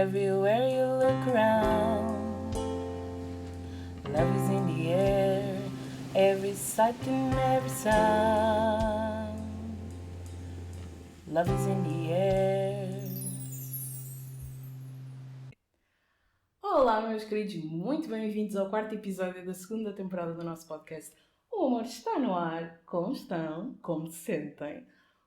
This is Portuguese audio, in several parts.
Everywhere you look around, love is in the air, every sight and every sound. Love is in the air. Olá, meus queridos, muito bem-vindos ao quarto episódio da segunda temporada do nosso podcast. O amor está no ar. Como estão? Como se sentem?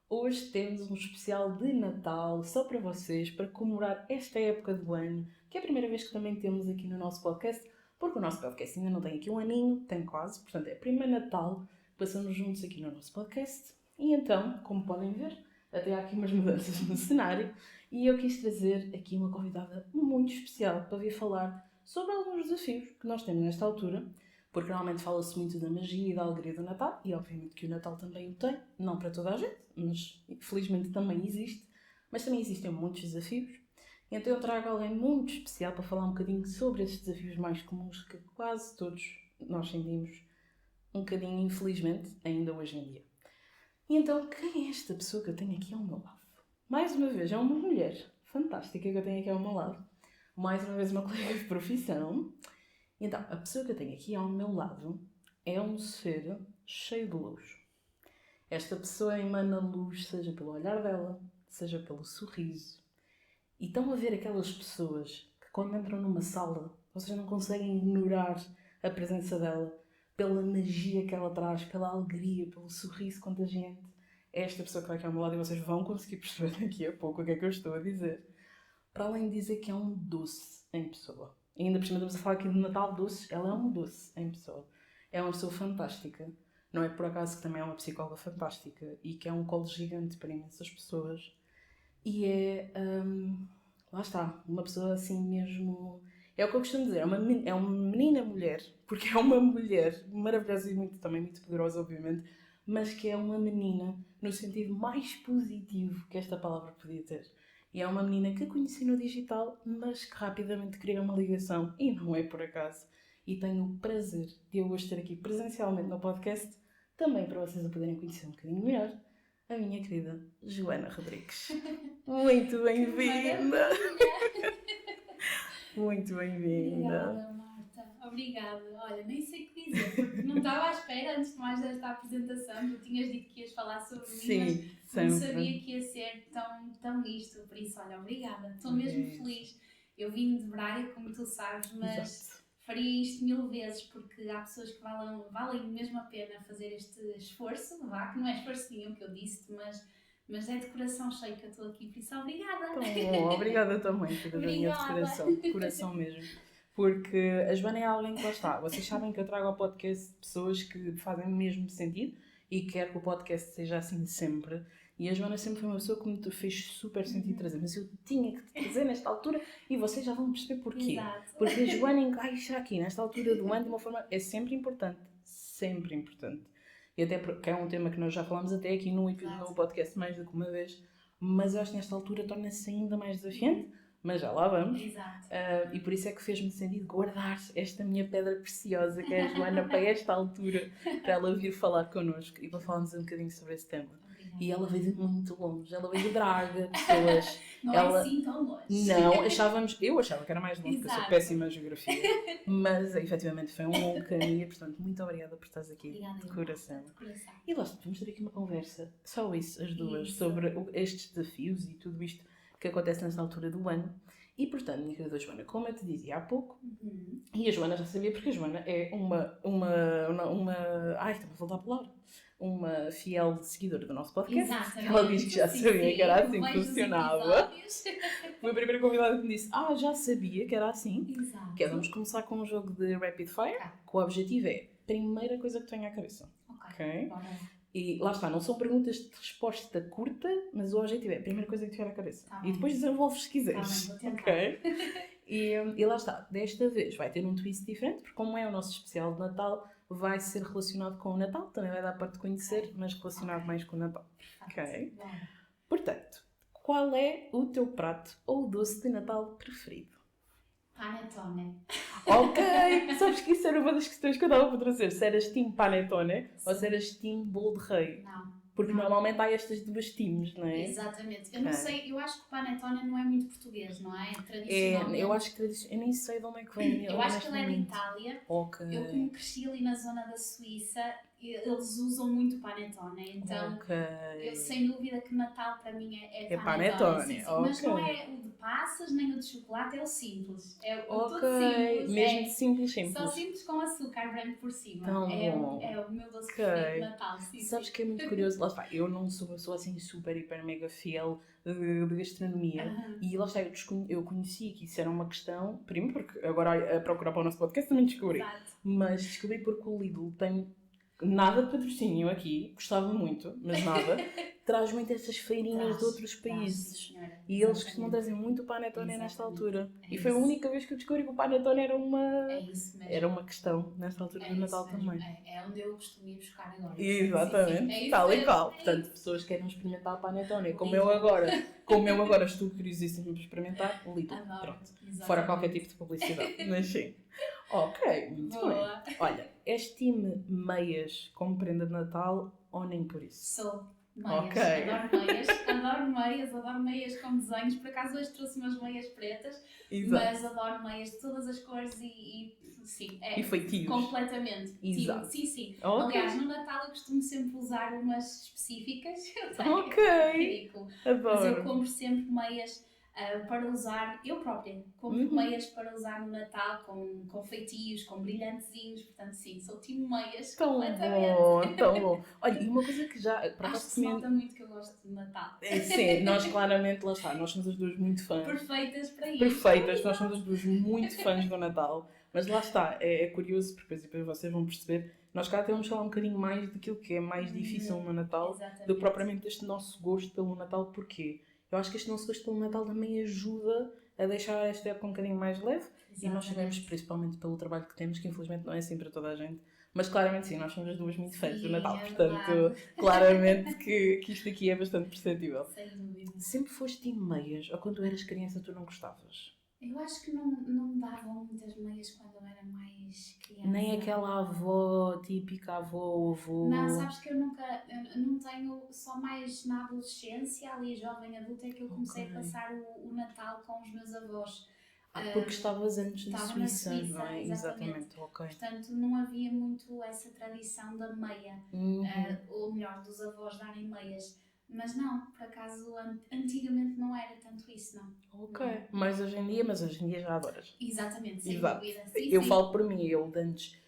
Hoje temos um especial de Natal só para vocês, para comemorar esta época do ano, que é a primeira vez que também temos aqui no nosso podcast, porque o nosso podcast ainda não tem aqui um aninho, tem quase, portanto é o primeiro Natal que passamos juntos aqui no nosso podcast. E então, como podem ver, até há aqui umas mudanças no cenário, e eu quis trazer aqui uma convidada muito especial para vir falar sobre alguns desafios que nós temos nesta altura, porque normalmente fala-se muito da magia e da alegria do Natal, e obviamente que o Natal também o tem, não para toda a gente, mas felizmente também existe, mas também existem muitos desafios. Então eu trago alguém muito especial para falar um bocadinho sobre esses desafios mais comuns que quase todos nós sentimos, um bocadinho infelizmente, ainda hoje em dia. E então, quem é esta pessoa que eu tenho aqui ao meu lado? Mais uma vez, é uma mulher fantástica que eu tenho aqui ao meu lado. Mais uma vez, uma colega de profissão. Então, a pessoa que eu tenho aqui ao meu lado é um ser cheio de luz. Esta pessoa emana luz, seja pelo olhar dela, seja pelo sorriso. E estão a ver aquelas pessoas que quando entram numa sala, vocês não conseguem ignorar a presença dela, pela magia que ela traz, pela alegria, pelo sorriso contagiante. É esta pessoa que vai aqui ao meu lado e vocês vão conseguir perceber daqui a pouco o que é que eu estou a dizer. Para além de dizer que é um doce em pessoa. E ainda por cima estamos a falar aqui de Natal doces, ela é um doce em pessoa. É uma pessoa fantástica. Não é por acaso que também é uma psicóloga fantástica e que é um colo gigante para imensas pessoas. E lá está, uma pessoa assim mesmo... É o que eu costumo dizer, é uma menina mulher, porque é uma mulher maravilhosa e também muito poderosa, obviamente, mas que é uma menina no sentido mais positivo que esta palavra podia ter. E é uma menina que conheci no digital, mas que rapidamente criou uma ligação, e não é por acaso. E tenho o prazer de eu hoje estar aqui presencialmente no podcast, também para vocês a poderem conhecer um bocadinho melhor, a minha querida Joana Rodrigues. Muito bem-vinda! Muito bem-vinda! Obrigada, Marta. Obrigada. Olha, nem sei o que dizer, porque não estava à espera, antes de mais, desta apresentação. Tu tinhas dito que ias falar sobre mim, mas não sabia que ia ser tão isto. Por isso, olha, obrigada. Estou mesmo feliz. Eu vim de Braga, como tu sabes, mas Exato. faria isto 1000 vezes, porque há pessoas que valem mesmo a pena fazer este esforço, que não é esforço nenhum que eu disse, mas é de coração cheio que eu estou aqui, por isso obrigada. Obrigada também, cidadania de coração, de coração mesmo. Porque a Joana é alguém que lá está. Vocês sabem que eu trago ao podcast pessoas que fazem o mesmo sentido e quero que o podcast seja assim sempre. E a Joana sempre foi uma pessoa que me fez super sentido trazer. Mas eu tinha que te trazer nesta altura e vocês já vão perceber porquê. Exato. Porque a Joana encaixa aqui, nesta altura do ano, de uma forma... É sempre importante. Sempre importante. E até porque é um tema que nós já falámos até aqui no podcast mais do que uma vez. Mas eu acho que nesta altura torna-se ainda mais desafiante. Mas já lá vamos. Exato. E por isso é que fez-me sentido guardar esta minha pedra preciosa, que é a Joana, para esta altura, para ela vir falar connosco e para falarmos um bocadinho sobre esse tema. E ela veio de muito longe, ela veio de Braga, pessoas... Não ela... é assim tão longe. Não, eu achava que era mais longe, porque eu sou péssima em geografia. Mas, efetivamente, foi um longo caminho e, portanto, muito obrigada por estares aqui. Obrigada, de coração. de coração. E lá vamos ter aqui uma conversa, só isso, as duas, sobre estes desafios e tudo isto que acontece nesta altura do ano. E, portanto, minha querida Joana, como eu te dizia há pouco, e a Joana já sabia, porque a Joana é ai, estou a voltar a palavra. Uma fiel seguidora do nosso podcast. Exatamente. Ela diz que já sabia que era assim que funcionava. Foi Foi a primeira convidada que me disse, já sabia que era assim. Exato. Que é, vamos começar com um jogo de Rapid Fire, que o objetivo é a primeira coisa que te venha à cabeça. Ok? E lá está, não são perguntas de resposta curta, mas o objetivo é a primeira coisa que te vier à cabeça. E depois desenvolves se quiseres. Ok? E lá está, desta vez vai ter um twist diferente, porque como é o nosso especial de Natal, vai ser relacionado com o Natal, também vai dar para te conhecer, mas relacionado mais com o Natal. Ok? Portanto, qual é o teu prato ou doce de Natal preferido? Panetone. Ok! Sabes que isso era uma das questões que eu dava para trazer. Se eras time panetone ou se eras time bolo de rei. Não, Porque normalmente há estas duas teams, não é? Exatamente. Eu não sei, eu acho que o panetone não é muito português, não é? Tradicionalmente. Eu acho que eu nem sei de onde é que vem. Eu acho que ele é de Itália. Ok. Eu como cresci ali na zona da Suíça, eles usam muito panetone, então eu sem dúvida que Natal para mim é panetone. Sim, okay. Mas não é o de passas nem o de chocolate, é o simples. É o tudo simples. Mesmo simples. Só simples com açúcar branco por cima. Tão bom. O meu doce preferido de Natal. Sabes que é muito curioso, lá está, eu não sou uma pessoa assim super, hiper, mega fiel de gastronomia e lá está, eu conheci que isso era uma questão, primeiro porque agora a procurar para o nosso podcast também descobri, mas descobri porque o Lidl tem nada de patrocínio aqui, gostava muito, mas nada, traz muito essas feirinhas de outros países e eles costumam trazer muito panetone nesta altura e foi a única vez que eu descobri que o panetone era uma questão nesta altura do Natal também. É onde eu costumo ir buscar agora. Exatamente, tal e qual. Portanto, pessoas que querem experimentar o panetone, como eu agora estou curiosíssima para experimentar, o Lidl. Pronto, fora qualquer tipo de publicidade, mas sim. Ok, muito bem. Olha, és time meias como prenda de Natal ou nem por isso? Sou. Meias, adoro meias com desenhos, por acaso hoje trouxe umas meias pretas, mas adoro meias de todas as cores e sim, e feitios. Completamente. Exato. Sim. Aliás, no Natal eu costumo sempre usar umas específicas, ridículo, adoro. mas eu compro sempre meias para usar, eu própria, compro meias para usar no Natal com feitios, com brilhantezinhos, portanto sim, sou time meias completamente. Tão bom. Olha, e uma coisa que já... Acho que se nota muito que eu gosto de Natal. Sim, nós claramente, lá está, nós somos as duas muito fãs. Perfeitas para isso. Perfeitas, nós somos as duas muito fãs do Natal, mas lá está, é curioso, porque depois vocês vão perceber, nós cá temos que falar um bocadinho mais daquilo que é mais difícil no Natal, do que propriamente este nosso gosto pelo Natal, porquê? Eu acho que este nosso gosto pelo Natal também ajuda a deixar esta época um bocadinho mais leve. Exatamente. E nós sabemos, principalmente pelo trabalho que temos, que infelizmente não é assim para toda a gente. Mas claramente sim, nós somos as duas muito fãs do Natal. Portanto, claramente que isto aqui é bastante perceptível. Sem dúvida. Sempre foste em meias? Ou quando tu eras criança tu não gostavas? Eu acho que não me davam muitas meias quando eu era mais criança. Nem aquela avó, típica avó, avô... Não, sabes que eu não tenho, só mais na adolescência, ali jovem adulta, é que eu comecei a passar o Natal com os meus avós. Porque estavas antes na Suíça, não é? Exatamente. Ok. Portanto, não havia muito essa tradição da meia, ou melhor, dos avós darem meias. Mas não, por acaso, antigamente não era tanto isso, não. Ok, mas hoje em dia já adoras. Exatamente, sem dúvida. Eu falo por mim, eu de antes...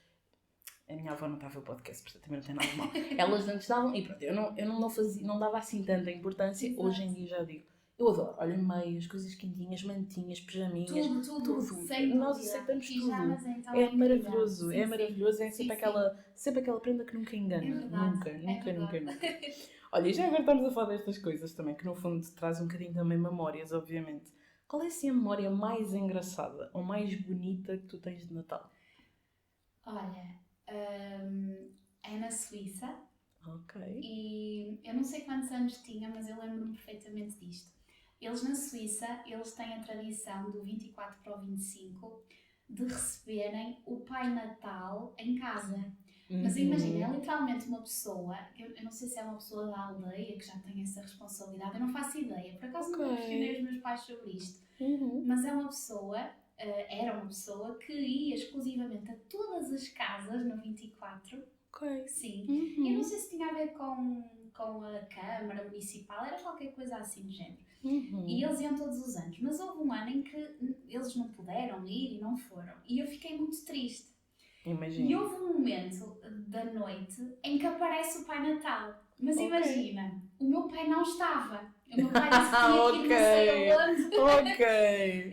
A minha avó não estava a ver o podcast, portanto também não tem nada de mal. Elas antes davam, e pronto, eu não dava assim tanta importância. Exato. Hoje em dia já digo, eu adoro, olha, meias, coisas quentinhas, mantinhas, pijaminhas, tudo. Nós aceitamos tudo. Então é maravilhoso, é sempre aquela prenda que nunca engana. Nunca. Olha, e já agora estamos a falar destas coisas também, que no fundo traz um bocadinho também memórias, obviamente. Qual é assim a memória mais engraçada ou mais bonita que tu tens de Natal? Olha, é na Suíça. Ok. E eu não sei quantos anos tinha, mas eu lembro-me perfeitamente disto. Eles na Suíça, eles têm a tradição do 24 para o 25 de receberem o Pai Natal em casa. Mas imagina, é literalmente uma pessoa, eu não sei se é uma pessoa da aldeia que já tem essa responsabilidade, eu não faço ideia, por acaso nunca questionei os meus pais sobre isto, mas é uma pessoa, era uma pessoa que ia exclusivamente a todas as casas no 24, sim, e não sei se tinha a ver com a Câmara Municipal, era qualquer coisa assim do género, e eles iam todos os anos, mas houve um ano em que eles não puderam ir e não foram, e eu fiquei muito triste. Imagina. E houve um momento da noite em que aparece o Pai Natal. Mas imagina, o meu pai não estava. O meu pai disse que tinha que ir não sei aonde.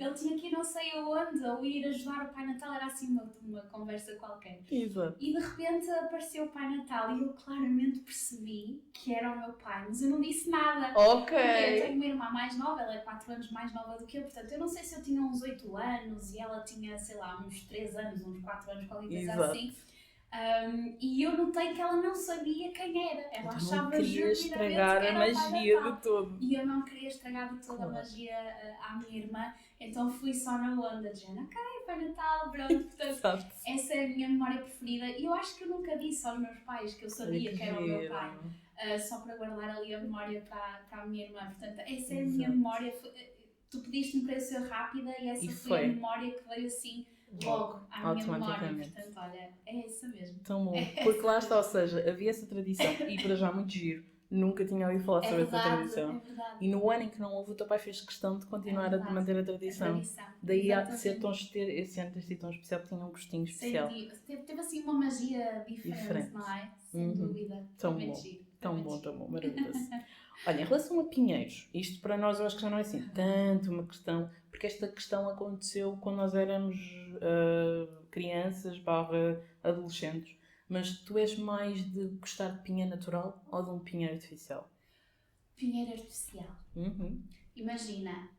Ele tinha que ir não sei aonde, ou ir ajudar o Pai Natal, era assim uma conversa qualquer. Exato. E de repente apareceu o Pai Natal e eu claramente percebi que era o meu pai, mas eu não disse nada. Ok. Eu tenho uma irmã mais nova, ela é 4 anos mais nova do que eu, portanto eu não sei se eu tinha uns 8 anos e ela tinha, sei lá, uns 3 anos, uns 4 anos, qualquer coisa assim. E eu notei que ela não sabia quem era. Ela então achava genuinamente que era a magia de todo. E eu não queria estragar de toda a magia à minha irmã, então fui só na onda de género, ok, Pai Natal, pronto. Portanto, essa é a minha memória preferida. E eu acho que eu nunca disse aos meus pais que eu sabia que era o meu pai. só para guardar ali a memória para a minha irmã. Portanto, essa é a minha memória. Tu pediste-me para eu ser rápida e essa foi a memória que veio assim logo à minha memória. Portanto, olha, é essa mesmo. Tão bom. Porque lá está, ou seja, havia essa tradição e para já muito giro. Nunca tinha ouvido falar sobre essa tradição. É verdade. E no ano em que não houve, o teu pai fez questão de continuar a manter a tradição. Daí há de ser esse ano ter sido tão especial, porque tinha um gostinho especial. Teve assim uma magia diferente. Não é? Sem dúvida. Tão bom. Tão bom, maravilhoso. Olha, em relação a Pinheiros, isto para nós eu acho que já não é assim tanto uma questão, porque esta questão aconteceu quando nós éramos crianças / adolescentes. Mas tu és mais de gostar de pinheiro natural ou de um pinheiro artificial? Pinheiro artificial. Imagina,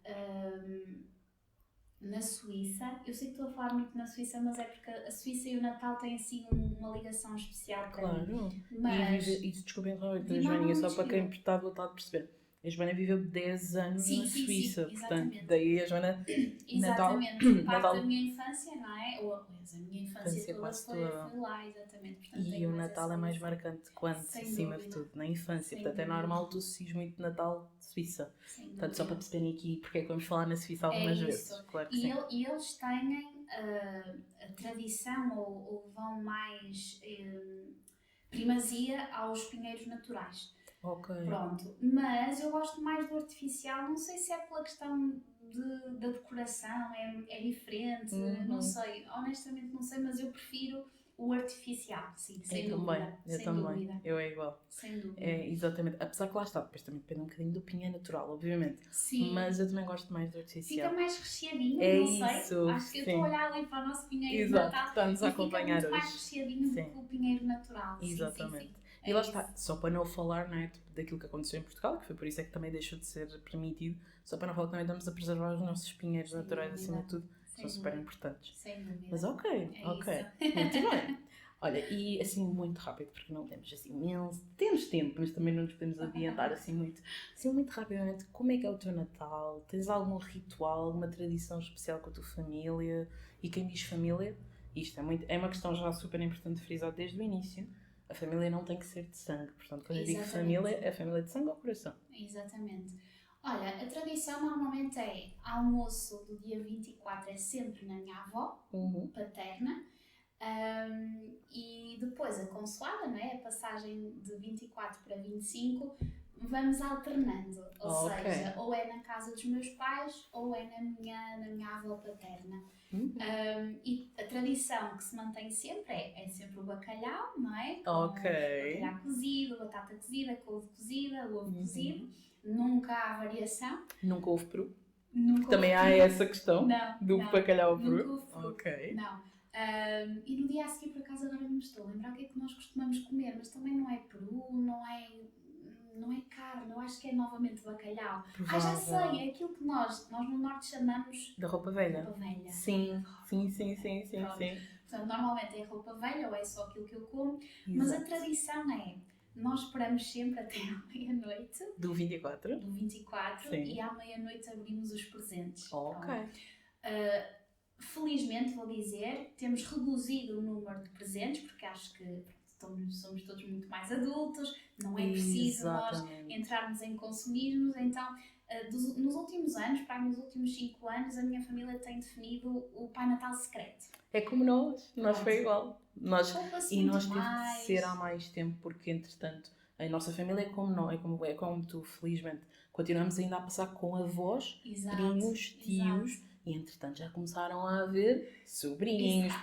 na Suíça, eu sei que estou a falar muito na Suíça, mas é porque a Suíça e o Natal têm assim uma ligação especial para mim. Mas... E desculpa interromper, Joaninha, só para quem está do outro lado perceber. A Joana viveu 10 anos na Suíça, portanto, daí a Joana... Exatamente, parte da minha infância, não é? Ou a minha infância toda foi lá, exatamente. Portanto, e o Natal é mais marcante quanto, acima de tudo, na infância. Portanto, é normal tu assistir muito de Natal de Suíça. Portanto, só para perceberem aqui porque é que vamos falar na Suíça algumas vezes. Claro que sim. E eles têm a tradição ou vão mais primazia aos pinheiros naturais. Pronto, mas eu gosto mais do artificial, não sei se é pela questão da decoração, é diferente, não sei, honestamente não sei, mas eu prefiro o artificial, sim, sem dúvida. Eu também, eu é igual. Sem dúvida. É, exatamente, apesar que lá está, depois também depende um bocadinho do pinheiro natural, obviamente. Sim. Mas eu também gosto mais do artificial. Fica mais recheadinho, não sei. Isso, acho que eu estou a olhar ali para o nosso pinheiro Exato, Natal. Está-nos a acompanhar fica muito hoje. Mais recheadinho do que o pinheiro natural. Exatamente. Sim. E lá está, só para não falar, não é, daquilo que aconteceu em Portugal, que foi por isso é que também deixou de ser permitido, só para não falar que também estamos a preservar os nossos pinheiros naturais acima de tudo, são super importantes. Sem dúvida. Mas ok, muito bem. Olha, e assim muito rápido, porque não temos assim imenso, temos tempo, mas também não nos podemos adiantar assim muito rapidamente, como é que é o teu Natal? Tens algum ritual, alguma tradição especial com a tua família? E quem diz família, isto é uma questão já super importante de frisar desde o início. A família não tem que ser de sangue, portanto, quando eu digo família, é família de sangue ou coração? Exatamente. Olha, a tradição normalmente é almoço do dia 24 é sempre na minha avó paterna, e depois a consoada, não é? A passagem de 24 para 25, vamos alternando, ou seja, ou é na casa dos meus pais ou é na minha avó paterna. E a tradição que se mantém sempre é sempre o bacalhau, não é? Bacalhau cozido, batata cozida, couve cozida, ovo cozido. Nunca há variação. Nunca houve peru? Também há essa questão do bacalhau ao peru? Nunca houve peru. Não. E no dia a seguir, por acaso, agora não me estou a lembrar o que é que nós costumamos comer, mas também não é peru, não é carne, eu acho que é novamente bacalhau. Já sei, é aquilo que nós no norte chamamos da roupa velha. Sim. Portanto, normalmente é roupa velha ou é só aquilo que eu como, mas a tradição é, nós esperamos sempre até à meia-noite. Do 24? Do 24, e à meia-noite abrimos os presentes. Felizmente, vou dizer, temos reduzido o número de presentes, porque acho que somos todos muito mais adultos, não é preciso nós entrarmos em consumismos, então nos últimos anos, nos últimos 5 anos, a minha família tem definido o Pai Natal secreto. É como nós foi igual. Nós teve de ser há mais tempo, porque entretanto a nossa família é como tu, felizmente, continuamos ainda a passar com avós, primos, tios. E entretanto já começaram a haver sobrinhos,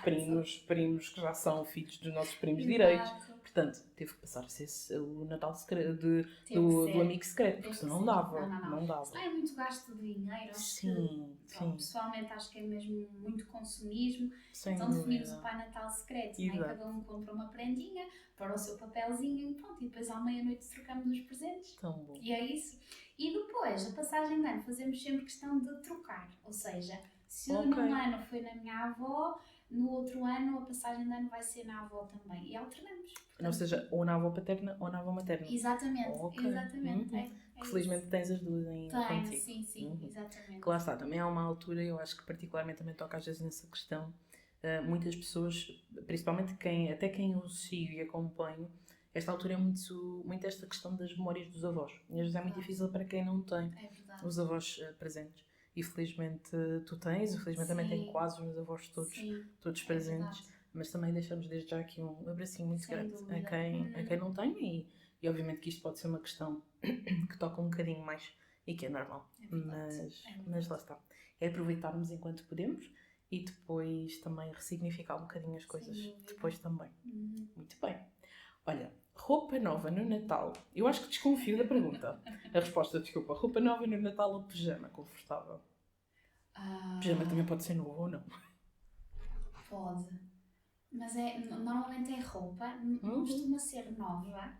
primos que já são filhos dos nossos primos direitos. Portanto, teve que passar a ser o Natal secreto do amigo secreto, porque senão não dava. Não é muito gasto de dinheiro. Sim. Pessoalmente acho que é mesmo muito consumismo. Então definimos o Pai Natal secreto. Né? Cada um compra uma prendinha para o seu papelzinho e pronto. E depois à meia-noite trocamos os presentes. Tão bom. E é isso. E depois, a passagem de ano, fazemos sempre questão de trocar. Ou seja, se num ano foi na minha avó, no outro ano a passagem de ano vai ser na avó também. E alternamos. Portanto, ou seja, ou na avó paterna ou na avó materna. Exatamente. Felizmente tens as duas ainda contigo. Sim, exatamente. Claro está, também há uma altura, eu acho que particularmente também toca às vezes nessa questão. Muitas pessoas, principalmente quem eu sigo e acompanho, esta altura é muito esta questão das memórias dos avós. E às vezes é muito difícil para quem não tem os avós presentes. E felizmente tu tens, felizmente também tenho quase os meus avós todos presentes. Mas também deixamos desde já aqui um abracinho muito grande a quem não tem. E obviamente que isto pode ser uma questão que toca um bocadinho mais e que é normal. Mas lá está. É aproveitarmos enquanto podemos e depois também ressignificar um bocadinho as coisas depois também. Muito bem. Olha, roupa nova no Natal. Eu acho que desconfio da pergunta. A resposta, desculpa. Roupa nova no Natal ou pijama confortável? Pijama também pode ser novo ou não? Pode. Mas normalmente é roupa, não costuma ser nova.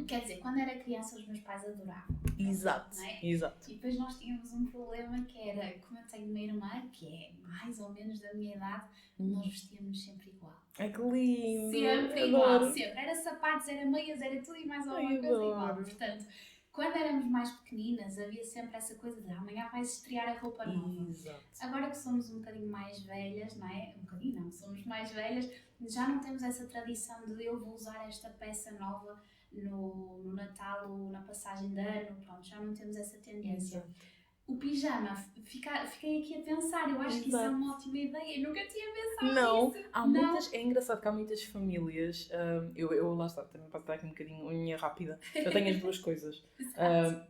Quer dizer, quando era criança os meus pais adoravam. Exato, não é? Exato. E depois nós tínhamos um problema que era, como eu tenho uma irmã que é mais ou menos da minha idade, nós vestíamos sempre igual. Ai que lindo! Sempre igual, sempre. Era sapatos, era meias, era tudo e mais alguma coisa igual. Portanto, quando éramos mais pequeninas, havia sempre essa coisa de amanhã vais estrear a roupa nova. Exato. Agora que somos um bocadinho mais velhas, não é? Um bocadinho não, somos mais velhas, já não temos essa tradição de eu vou usar esta peça nova no Natal ou na passagem de ano, pronto, já não temos essa tendência. Exato. O pijama, fiquei aqui a pensar, eu acho que isso é uma ótima ideia, eu nunca tinha pensado nisso. Há muitas, é engraçado que há muitas famílias, eu lá está, também posso dar aqui um bocadinho unha rápida, eu tenho as duas coisas,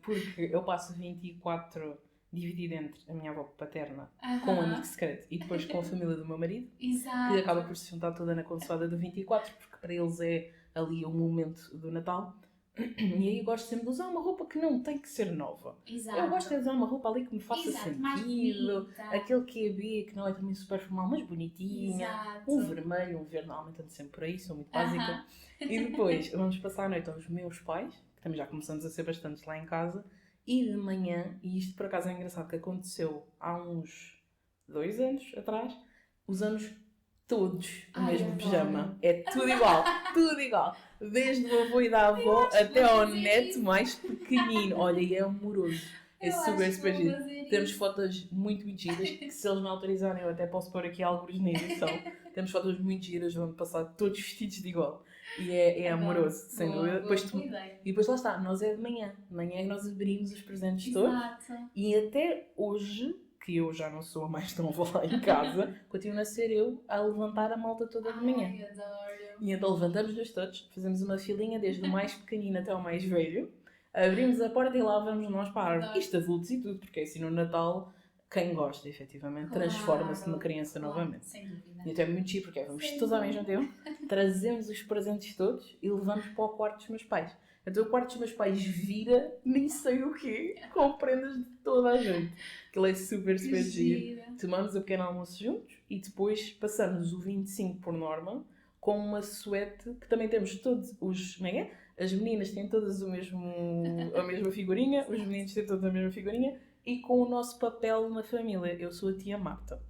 porque eu passo 24 dividido entre a minha avó paterna com um amigo secreto e depois com a família do meu marido, que acaba por se juntar toda na consoada do 24, porque para eles é ali o momento do Natal. E aí eu gosto sempre de usar uma roupa que não tem que ser nova. Exato. Eu gosto de usar uma roupa ali que me faça sentido, aquele que é B, que não é também super formal, mas bonitinha. Exato. Um vermelho, um verde, normalmente ando sempre por aí, sou muito básica. E depois vamos passar a noite aos meus pais, que também já começamos a ser bastantes lá em casa, e de manhã, e isto por acaso é engraçado que aconteceu há uns 2 anos atrás, usamos todos o mesmo pijama. É tudo igual, tudo igual. Desde o avô e da avó até ao neto mais pequenino. Olha, e é amoroso. É super giro. Temos fotos muito giras, que se eles me autorizarem eu até posso pôr aqui alguns na edição. Temos fotos muito giras, vamos passar todos vestidos de igual. E é amoroso, sem dúvida. E depois lá está, nós é de manhã. De manhã é que nós abrimos os presentes todos. E até hoje, que eu já não sou a mais nova lá em casa, continuo a ser eu a levantar a malta toda de manhã. Ai, adoro. E então levantamos-nos todos, fazemos uma filinha desde o mais pequenino até o mais velho, abrimos a porta e lá vamos nós para a árvore. Isto adultos e tudo, porque assim no Natal, quem gosta efetivamente transforma-se numa criança novamente. Sem dúvida. E até é muito chique, porque vamos todos ao mesmo tempo, trazemos os presentes todos e levamos para o quarto dos meus pais. Então o quarto dos meus pais vira nem sei o quê, com prendas de toda a gente. Aquilo é super giro. Tomamos o pequeno almoço juntos e depois passamos o 25 por norma com uma suéte que também temos todos os... Como é que é? As meninas têm todas a mesma figurinha, os meninos têm todos a mesma figurinha e com o nosso papel na família. Eu sou a tia Marta.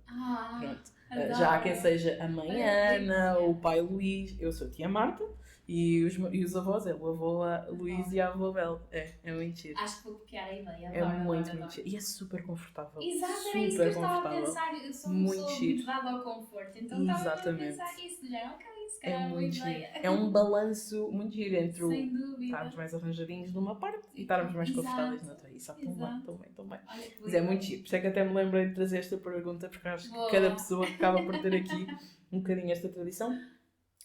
Pronto. Já há quem seja a mãe Ana, o pai Luís, eu sou a tia Marta. E os avós, é o avô Luís e a avó Bel. É muito giro. Acho que vou copiar a ideia. É muito giro. E é super confortável. Exato, era isso que eu estava a pensar. Eu sou uma pessoa muito dada ao conforto. Então estava a pensar isso. Já, ok, isso que é muito giro. É um balanço muito giro entre sem dúvida. Estarmos mais arranjadinhos numa parte e estarmos mais confortáveis na outra. Isso tão bem. Mas é muito giro. Por isso é que até me lembrei de trazer esta pergunta, porque acho que cada pessoa acaba por ter aqui um bocadinho esta tradição.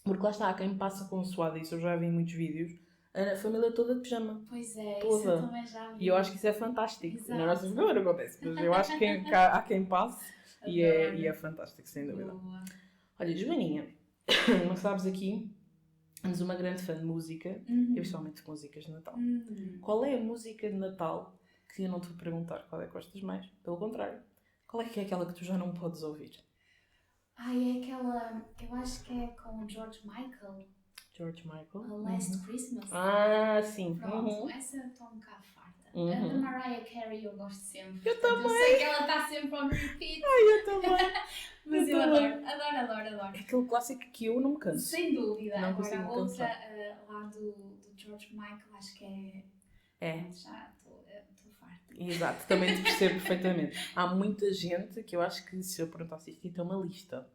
Porque lá está, há quem passa com suada, isso eu já vi em muitos vídeos, a família toda de pijama. Pois é, toda. Isso eu também já vi. E eu acho que isso é fantástico. Exato. Na nossa família não acontece, mas eu acho que há quem passe e é fantástico, sem dúvida. Boa. Olha, Joaninha, como sabes aqui, és uma grande fã de música, e principalmente de músicas de Natal. Qual é a música de Natal que eu não te vou perguntar qual é que gostas mais? Pelo contrário, qual é que é aquela que tu já não podes ouvir? Ai, é aquela, eu acho que é com o George Michael. George Michael? A Last Christmas. Ah, sim. Pronto, essa estou um bocado farta. A de Mariah Carey eu gosto sempre. Eu também. Eu sei que ela está sempre on repeat. Ai, eu também. Mas eu adoro. É aquele clássico que eu não me canso. Sem dúvida. Não consigo Agora a outra, cansar. lá do George Michael, acho que é. Já estou farta. Exato, também te percebo perfeitamente. Há muita gente que eu acho que se eu perguntasse isto, ia ter uma lista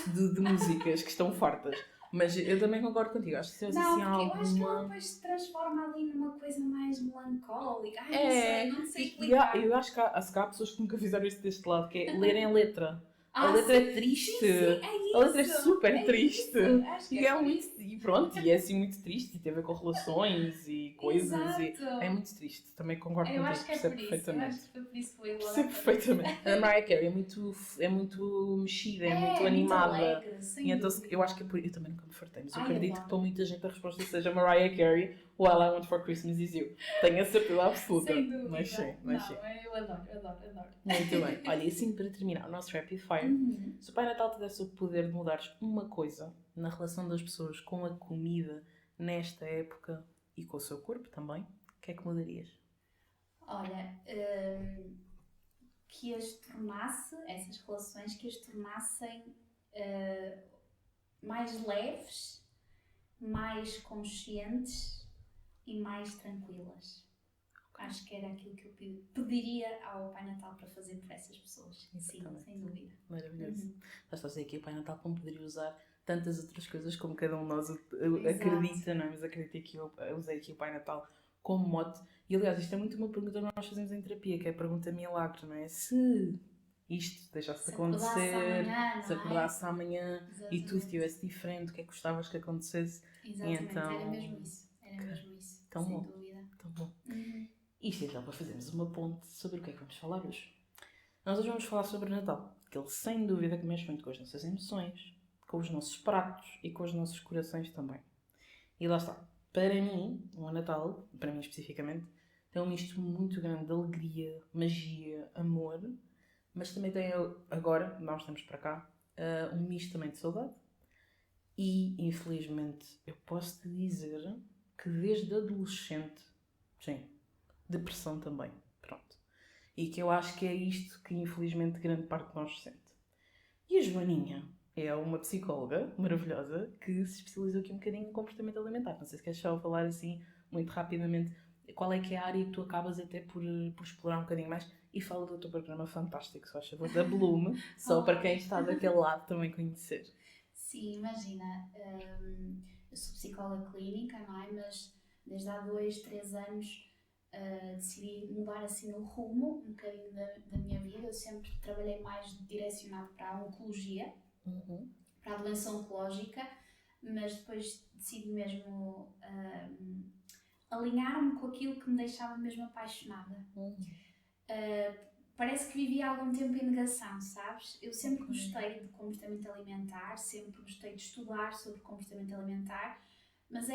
de músicas que estão fartas. Mas eu também concordo contigo. Acho que se Não, assim porque eu acho que ela alguma... depois se transforma ali numa coisa mais melancólica. Ai, não sei explicar. Eu acho que há pessoas que nunca fizeram isso deste lado, que é lerem a letra. A Ah, letra sim, é triste. sim, é isso. A letra é super triste. Isso. Acho que E é muito. E pronto, e é assim muito triste. E tem a ver com relações e coisas. Exato. E é muito triste. Também concordo Eu contigo. acho que é Percebo por isso. perfeitamente. Eu acho que foi por isso que foi logo. Percebo perfeitamente. A Mariah Carey é muito mexida, é muito animada. Muito alegre, sem E então dúvida. eu acho que é por... Eu também nunca me fartei, mas eu Ai, acredito adoro. que para muita gente a resposta seja Mariah Carey, All I Want for Christmas Is You. Tenho a certeza absoluta. Sem dúvida. Mas sim. Eu adoro. Muito bem. Olha, e assim para terminar o nosso Rapid Fire, se o Pai Natal te desse o poder de mudares uma coisa na relação das pessoas com a comida nesta época e com o seu corpo também, o que é que mudarias? Olha, que as tornasse, essas relações, que as tornassem mais leves, mais conscientes e mais tranquilas. Acho que era aquilo que eu pediria ao Pai Natal para fazer por essas pessoas. Exatamente. Sim, sem dúvida. Maravilhoso. Estás a dizer que o Pai Natal como poderia usar tantas outras coisas como cada um de nós acredita, não é? Mas acredito que eu usei aqui o Pai Natal como mote. E aliás, isto é muito uma pergunta que nós fazemos em terapia, que é a pergunta milagre, não é? Se isto deixasse de acontecer, se acordasse amanhã e tudo estivesse diferente, o que é que gostavas que acontecesse? Exatamente, então... era mesmo isso. Tão sem bom. dúvida. Tão bom. Isto então para fazermos uma ponte sobre o que é que vamos falar hoje. Nós hoje vamos falar sobre o Natal, que ele sem dúvida que mexe muito com as nossas emoções, com os nossos pratos e com os nossos corações também. E lá está. Para mim, o Natal, para mim especificamente, tem um misto muito grande de alegria, magia, amor, mas também tem agora, nós estamos para cá, um misto também de saudade. E, infelizmente, eu posso te dizer que desde adolescente, sim, depressão também, pronto. E que eu acho que é isto que, infelizmente, grande parte de nós sente. E a Joaninha é uma psicóloga maravilhosa que se especializou aqui um bocadinho em comportamento alimentar. Não sei se queres só falar assim, muito rapidamente, qual é que é a área que tu acabas até por explorar um bocadinho mais. E fala do teu programa fantástico, se faz favor, da Bloom, só para quem está daquele lado também conhecer. Sim, imagina, eu sou psicóloga clínica, não é? Mas desde há 2, 3 anos decidi mudar assim o rumo um bocadinho da minha vida. Eu sempre trabalhei mais direcionado para a oncologia, para a doença oncológica, mas depois decidi mesmo alinhar-me com aquilo que me deixava mesmo apaixonada. Parece que vivi há algum tempo em negação, sabes? Eu sempre gostei de comportamento alimentar, sempre gostei de estudar sobre comportamento alimentar, mas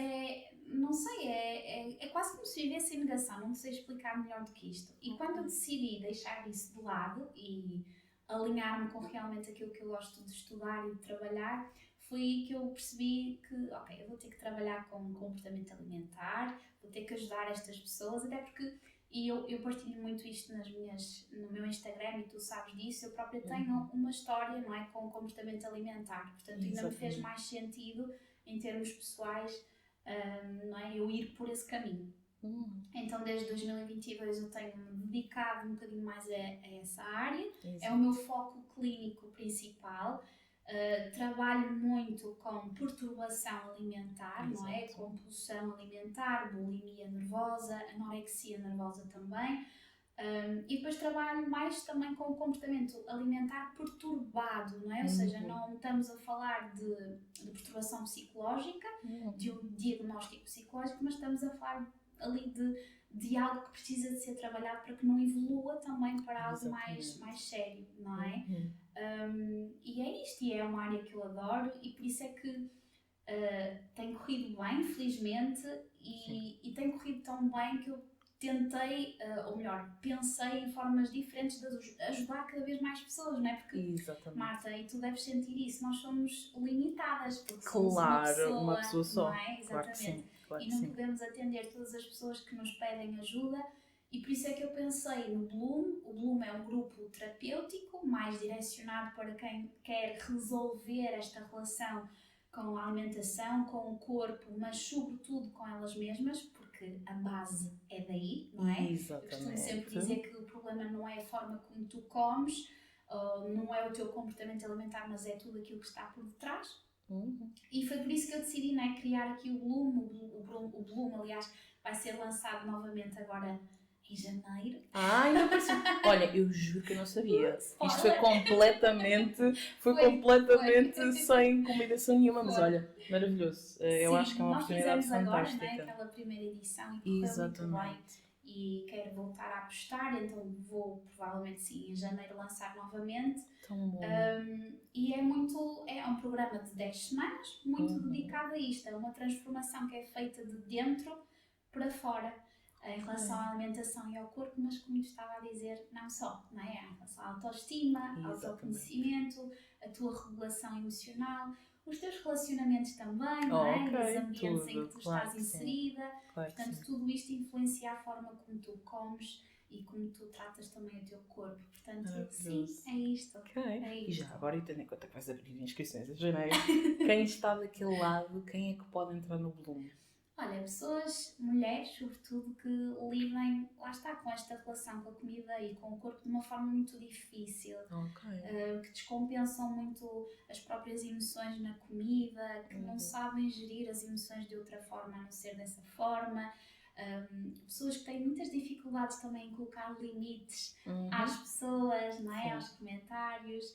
não sei, é quase como se vivesse em negação, não sei explicar melhor do que isto. E quando eu decidi deixar isso de lado e alinhar-me com realmente aquilo que eu gosto de estudar e de trabalhar, foi aí que eu percebi que, ok, eu vou ter que trabalhar com comportamento alimentar, vou ter que ajudar estas pessoas, até porque... E eu partilho muito isto no meu Instagram e tu sabes disso, eu própria tenho uma história, não é, com o comportamento alimentar, portanto ainda me fez mais sentido em termos pessoais, não é, eu ir por esse caminho. Então desde 2022 eu tenho-me dedicado um bocadinho mais a essa área, é o meu foco clínico principal. Trabalho muito com perturbação alimentar, não é? Compulsão alimentar, bulimia nervosa, anorexia nervosa também. E depois trabalho mais também com o comportamento alimentar perturbado, não é? Ou seja, não estamos a falar de perturbação psicológica, de um diagnóstico psicológico, mas estamos a falar ali de algo que precisa de ser trabalhado para que não evolua também para algo mais sério, não é? E é isto, e é uma área que eu adoro e por isso é que tem corrido bem, felizmente, e tem corrido tão bem que eu tentei, ou melhor, pensei em formas diferentes de ajudar cada vez mais pessoas, não é? Porque, Marta, e tu deves sentir isso, nós somos limitadas, porque somos uma pessoa só, não é? Exatamente. Claro que sim. E não podemos atender todas as pessoas que nos pedem ajuda. E por isso é que eu pensei no Bloom. O Bloom é um grupo terapêutico, mais direcionado para quem quer resolver esta relação com a alimentação, com o corpo, mas sobretudo com elas mesmas, porque a base é daí, não é? Exatamente. Eu costumo sempre dizer que o problema não é a forma como tu comes, não é o teu comportamento alimentar, mas é tudo aquilo que está por detrás. E foi por isso que eu decidi, né, criar aqui o Bloom. O Bloom, aliás, vai ser lançado novamente agora em janeiro. Ainda por cima. Olha, eu juro que eu não sabia. Spoiler. Isto foi completamente sem combinação nenhuma, mas olha, maravilhoso. Eu acho que é uma oportunidade fantástica. Nós fizemos agora, né, aquela primeira edição e correu muito bem. E quero voltar a apostar, então vou provavelmente sim em janeiro lançar novamente. Tão bom. E é um programa de 10 semanas, muito dedicado a isto. É uma transformação que é feita de dentro para fora, em relação à alimentação e ao corpo, mas como estava a dizer, não só, não é? Em relação à autoestima, autoconhecimento, a tua regulação emocional, os teus relacionamentos também, não é? Os ambientes em que tu estás inserida. Portanto, tudo isto influencia a forma como tu comes e como tu tratas também o teu corpo. Portanto, sim, é isto. É isto. E já agora, e tendo em conta que vais abrir inscrições em janeiro, quem está daquele lado, quem é que pode entrar no Bloom? Olha, pessoas, mulheres, sobretudo, que lidem, lá está, com esta relação com a comida e com o corpo de uma forma muito difícil. Que descompensam muito as próprias emoções na comida, que não sabem gerir as emoções de outra forma a não ser dessa forma. Pessoas que têm muitas dificuldades também em colocar limites às pessoas, não é? Aos comentários.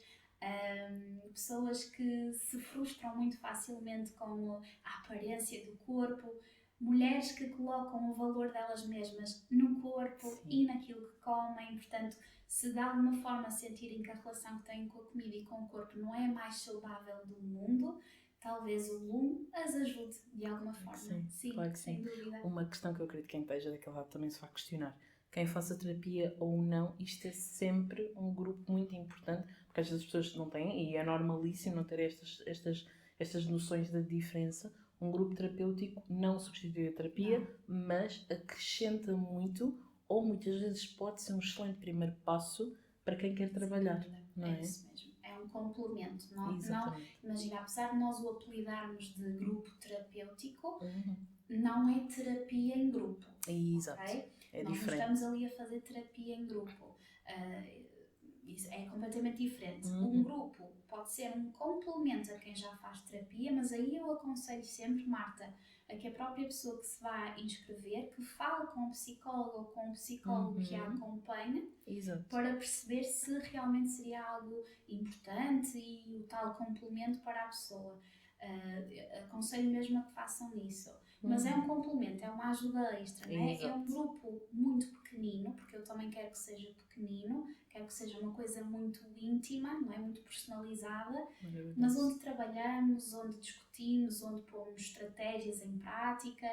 Pessoas que se frustram muito facilmente com a aparência do corpo, mulheres que colocam o valor delas mesmas no corpo e naquilo que comem, portanto, se de alguma forma sentirem que a relação que têm com a comida e com o corpo não é a mais saudável do mundo, talvez o Bloom as ajude de alguma forma. Sim, claro que sem dúvida. Uma questão que eu acredito que quem esteja daquele lado também se vai questionar. Quem faça terapia ou não, isto é sempre um grupo muito importante, porque às vezes as pessoas não têm, e é normalíssimo não ter estas noções da diferença. Um grupo terapêutico não substitui a terapia, mas acrescenta muito, ou muitas vezes pode ser um excelente primeiro passo para quem quer trabalhar. Não é? É isso mesmo. É um complemento. Não, imagina, apesar de nós o apelidarmos de grupo terapêutico, não é terapia em grupo. Exato. Okay? É nós diferente. não estamos ali a fazer terapia em grupo. É completamente diferente. Um grupo pode ser um complemento a quem já faz terapia, mas aí eu aconselho sempre, Marta, a que a própria pessoa que se vai inscrever, que fale com o psicólogo ou com o psicólogo que a acompanha, para perceber se realmente seria algo importante e o tal complemento para a pessoa. Aconselho mesmo a que façam isso. Mas é um complemento, é uma ajuda extra, não é? É um grupo muito pequenino, porque eu também quero que seja pequenino, quero que seja uma coisa muito íntima, não é? Muito personalizada, mas onde trabalhamos, onde discutimos, onde pomos estratégias em prática,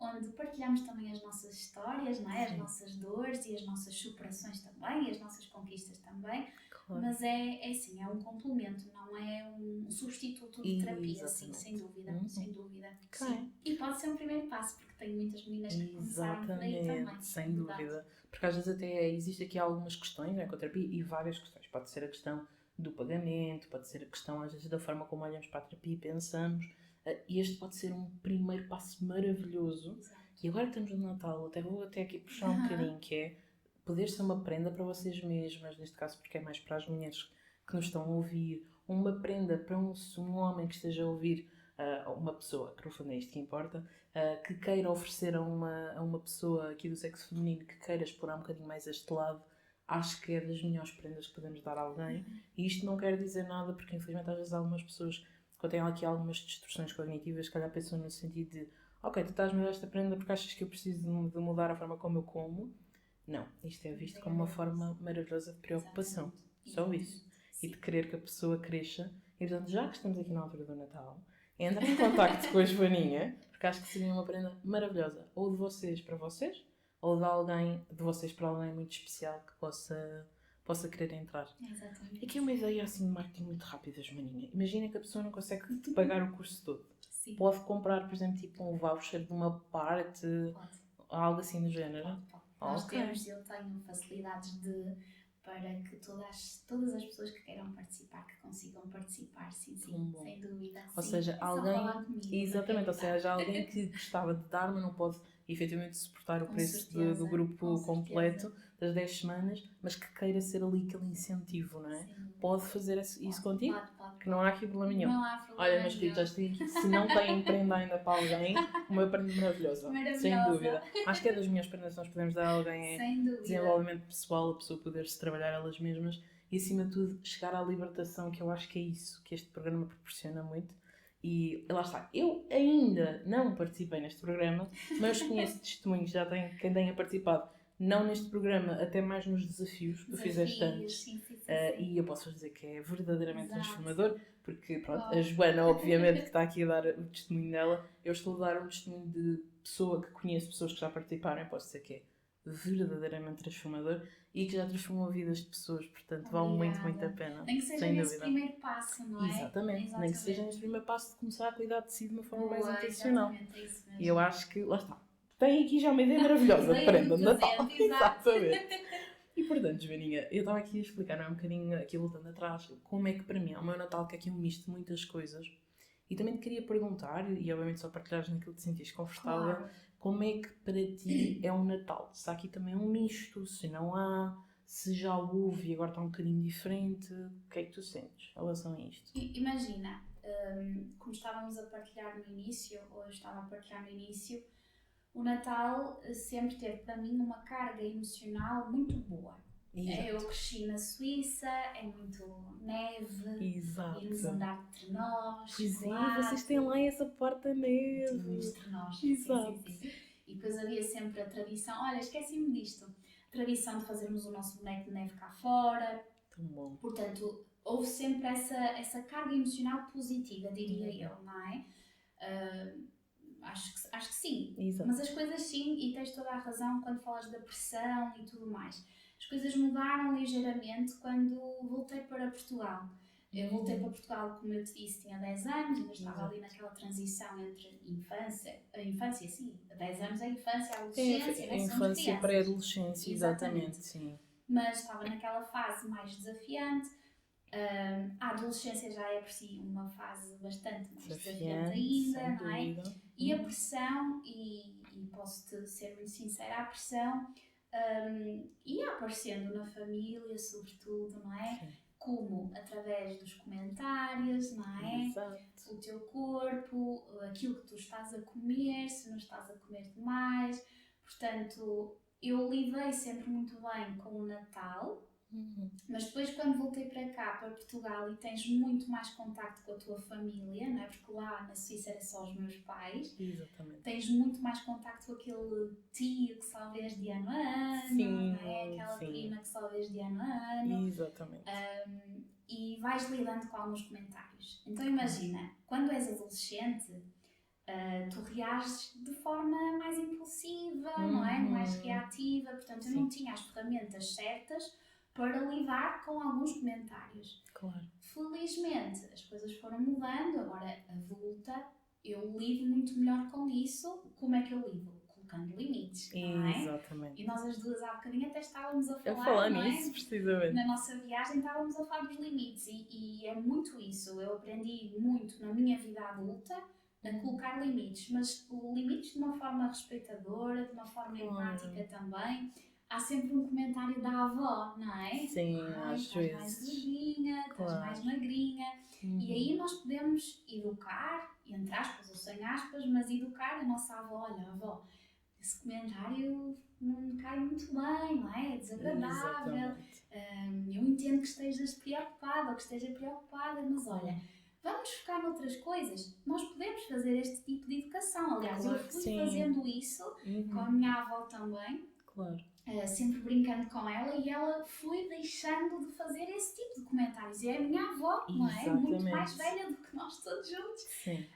onde partilhamos também as nossas histórias, não é? As nossas dores e as nossas superações também, e as nossas conquistas também. Mas é um complemento, não é um substituto de terapia, sim, sem dúvida, sem dúvida. Sim. E pode ser um primeiro passo, porque tenho muitas meninas que começaram por aí também. Sem dúvida. Porque às vezes até existe aqui algumas questões, né, com a terapia, e várias questões. Pode ser a questão do pagamento, pode ser a questão às vezes da forma como olhamos para a terapia e pensamos. E este pode ser um primeiro passo maravilhoso. E agora que estamos no Natal, vou aqui puxar um bocadinho, que é poder ser uma prenda para vocês mesmas, neste caso porque é mais para as mulheres que nos estão a ouvir, uma prenda para um homem que esteja a ouvir, uma pessoa, que no fundo é isto que importa, que queira oferecer a uma pessoa aqui do sexo feminino, que queira explorar um bocadinho mais este lado. Acho que é das melhores prendas que podemos dar a alguém. E isto não quer dizer nada, porque infelizmente às vezes algumas pessoas, quando têm aqui algumas distorções cognitivas, se calhar pensam no sentido de ok, tu estás-me a dar esta prenda porque achas que eu preciso de mudar a forma como eu como. Não, isto é visto como uma forma maravilhosa de preocupação. Só isso. E de querer que a pessoa cresça. E portanto, já que estamos aqui na altura do Natal, entra em contacto com a Joaninha, porque acho que seria uma prenda maravilhosa. Ou de vocês para vocês, ou de vocês para alguém muito especial que possa querer entrar. Exatamente. Aqui é uma ideia assim de marketing muito rápida, Joaninha. Imagina que a pessoa não consegue pagar o curso todo. Sim. Pode comprar, por exemplo, tipo um voucher de uma parte, algo assim do género. Nós eu tenho facilidades para que todas as pessoas que queiram participar, que consigam participar, sim, sem dúvida. Ou seja, alguém que gostava de dar, mas não pode e efetivamente suportar o Com preço certeza, do grupo com completo certeza. das 10 semanas, mas que queira ser ali aquele incentivo, não é? Sim. Pode fazer isso contigo? Pode. Que não há aqui problema nenhum. Não há problema Olha, meus queridos, acho que tem aqui, se não têm prenda ainda para alguém, uma prenda maravilhosa. Sem dúvida. Acho que é das minhas prendas que nós podemos dar a alguém é Sem dúvida. desenvolvimento pessoal, a pessoa poder-se trabalhar elas mesmas e, acima de tudo, chegar à libertação, que eu acho que é isso que este programa proporciona muito. E lá está, eu ainda não participei neste programa, mas conheço testemunhos, já tem quem tenha participado, não neste programa, até mais nos desafios que tu fizeste antes. Sim. E eu posso dizer que é verdadeiramente Exato. transformador, porque pronto, Oh. a Joana, obviamente, que está aqui a dar o testemunho dela, eu estou a dar um testemunho de pessoa que conheço, pessoas que já participaram, eu posso dizer que é verdadeiramente transformador e que já transformou vidas de pessoas, portanto vale muito a pena. Nem que seja sem nesse dúvida. primeiro passo, não é? Exatamente, nem que seja nesse primeiro passo de começar a cuidar de si de uma forma mais intencional. Exatamente, é isso mesmo. E eu acho que, lá está, tem aqui já uma ideia maravilhosa de prenda de Natal. Exatamente. E portanto, Joaninha, eu estava aqui a explicar, não é, um bocadinho, aqui voltando atrás, como é que para mim é o meu Natal, que é aqui um misto de muitas coisas. E também te queria perguntar, e obviamente só partilhares naquilo que te sentiste confortável, Claro. como é que para ti é um Natal? Se há aqui também um misto, se não há, se já houve e agora está um bocadinho diferente, o que é que tu sentes em relação a isto? Imagina, como estávamos a partilhar no início, ou eu estava a partilhar no início, o Natal sempre teve para mim uma carga emocional muito boa. Exato. Eu cresci na Suíça, é muito neve, Exato. irmos andar de trenós, Pois é, vocês têm lá essa porta-neve. Tínhamos trenós. Exato. Sim. E depois havia sempre a tradição, olha, esqueci-me disto, a tradição de fazermos o nosso boneco de neve cá fora. Tão bom. Portanto, houve sempre essa carga emocional positiva, diria eu, não é? Acho que sim. Exato. Mas as coisas sim, e tens toda a razão quando falas da pressão e tudo mais. As coisas mudaram ligeiramente quando voltei para Portugal. Eu voltei para Portugal, como eu te disse, tinha 10 anos, ainda estava ali naquela transição entre a infância, sim, 10 anos é a infância, a adolescência, a infância e pré-adolescência, exatamente, sim. Mas estava naquela fase mais desafiante. A adolescência já é por si uma fase bastante mais desafiante ainda, não é? E a pressão, e posso-te ser muito sincera, a pressão ia aparecendo na família, sobretudo, não é? Sim. Como através dos comentários, não é? Exato. O teu corpo, aquilo que tu estás a comer, se não estás a comer demais. Portanto, eu lidei sempre muito bem com o Natal. Mas depois, quando voltei para cá, para Portugal, e tens muito mais contacto com a tua família, não é? Porque lá na Suíça era só os meus pais. Exatamente. Tens muito mais contacto com aquele tio que só vês de ano a ano, sim, não é? Aquela prima que só vês de ano a ano. Exatamente. E vais lidando com alguns comentários. Então imagina, quando és adolescente, tu reages de forma mais impulsiva, não é? Mais reativa. Portanto, eu não tinha as ferramentas certas para lidar com alguns comentários. Claro. Felizmente, as coisas foram mudando, agora adulta, eu lido muito melhor com isso. Como é que eu lido? Colocando limites, não é? Exatamente. E nós as duas há bocadinho até estávamos a falar não nisso, é? precisamente. Na nossa viagem estávamos a falar dos limites e é muito isso. Eu aprendi muito na minha vida adulta a colocar limites, mas limites de uma forma respeitadora, de uma forma empática também. Há sempre um comentário da avó, não é? Sim, às vezes. Estás mais gordinha, estás mais magrinha. E aí nós podemos educar, entre aspas ou sem aspas, mas educar a nossa avó. Olha, avó, esse comentário não me cai muito bem, não é? É desagradável. Eu entendo que estejas preocupada ou que esteja preocupada, mas olha, vamos focar noutras coisas. Nós podemos fazer este tipo de educação. Aliás, eu fui fazendo isso com a minha avó também. Claro. Sempre brincando com ela, e ela foi deixando de fazer esse tipo de comentários. E é a minha avó, não é? Muito mais velha do que nós todos juntos. Sim.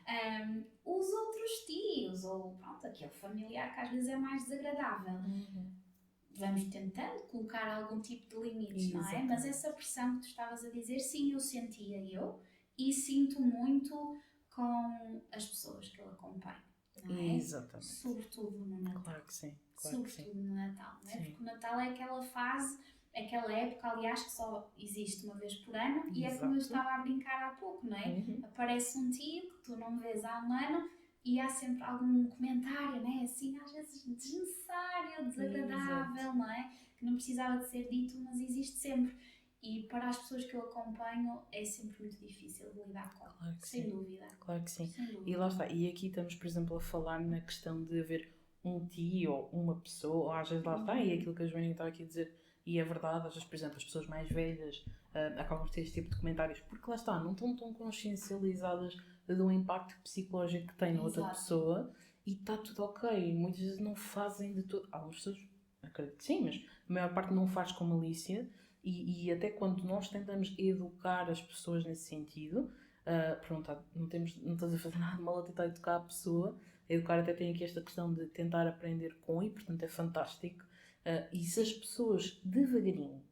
Os outros tios, ou pronto, aquele familiar que às vezes é mais desagradável. Vamos tentando colocar algum tipo de limites, não é? Mas essa pressão que tu estavas a dizer, sim, eu sentia e sinto muito com as pessoas que eu acompanho. Não é? Exatamente. Sobretudo no Natal. Claro que sim. Sobretudo no Natal, não é? Porque o Natal é aquela fase, aquela época, aliás, que só existe uma vez por ano. E é como eu estava a brincar há pouco, não é? Aparece um tio que tu não vês há um ano, e há sempre algum comentário, né? Assim, às vezes desnecessário, desagradável, não é? Que não precisava de ser dito, mas existe sempre. E para as pessoas que eu acompanho é sempre muito difícil de lidar com. Claro que sem sim. dúvida. Claro que sim. Sem dúvida. E lá está. E aqui estamos, por exemplo, a falar na questão de haver um tio ou uma pessoa, ou às vezes lá está, e aquilo que a Joaninha estava aqui a dizer, e é verdade, às vezes, por exemplo, as pessoas mais velhas acabam por ter este tipo de comentários, porque lá está, não estão tão consciencializadas do impacto psicológico que tem na outra pessoa, e está tudo ok. Muitas vezes não fazem de todo. Algumas pessoas, acredito que sim, mas a maior parte não faz com malícia, e até quando nós tentamos educar as pessoas nesse sentido, pronto, não estás a fazer nada de mal a tentar educar a pessoa. A educar até tem aqui esta questão de tentar aprender com, e portanto é fantástico. E se as pessoas devagarinho,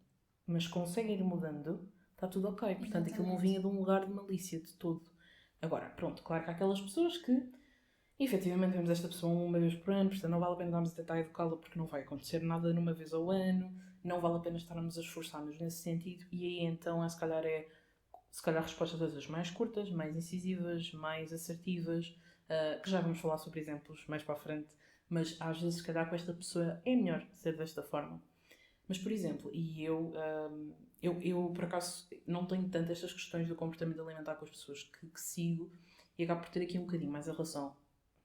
mas conseguem ir mudando, está tudo ok. Portanto, aquilo não vinha de um lugar de malícia de todo. Agora, pronto, claro que há aquelas pessoas que efetivamente vemos esta pessoa uma vez por ano, portanto não vale a pena estarmos a tentar educá-la porque não vai acontecer nada numa vez ao ano, não vale a pena estarmos a esforçar-nos nesse sentido, e aí então se calhar respostas às vezes mais curtas, mais incisivas, mais assertivas, que já vamos falar sobre exemplos mais para a frente, mas às vezes se calhar com esta pessoa é melhor ser desta forma. Mas por exemplo, e eu por acaso não tenho tanto estas questões do comportamento alimentar com as pessoas que sigo, e acabo por ter aqui um bocadinho mais a relação,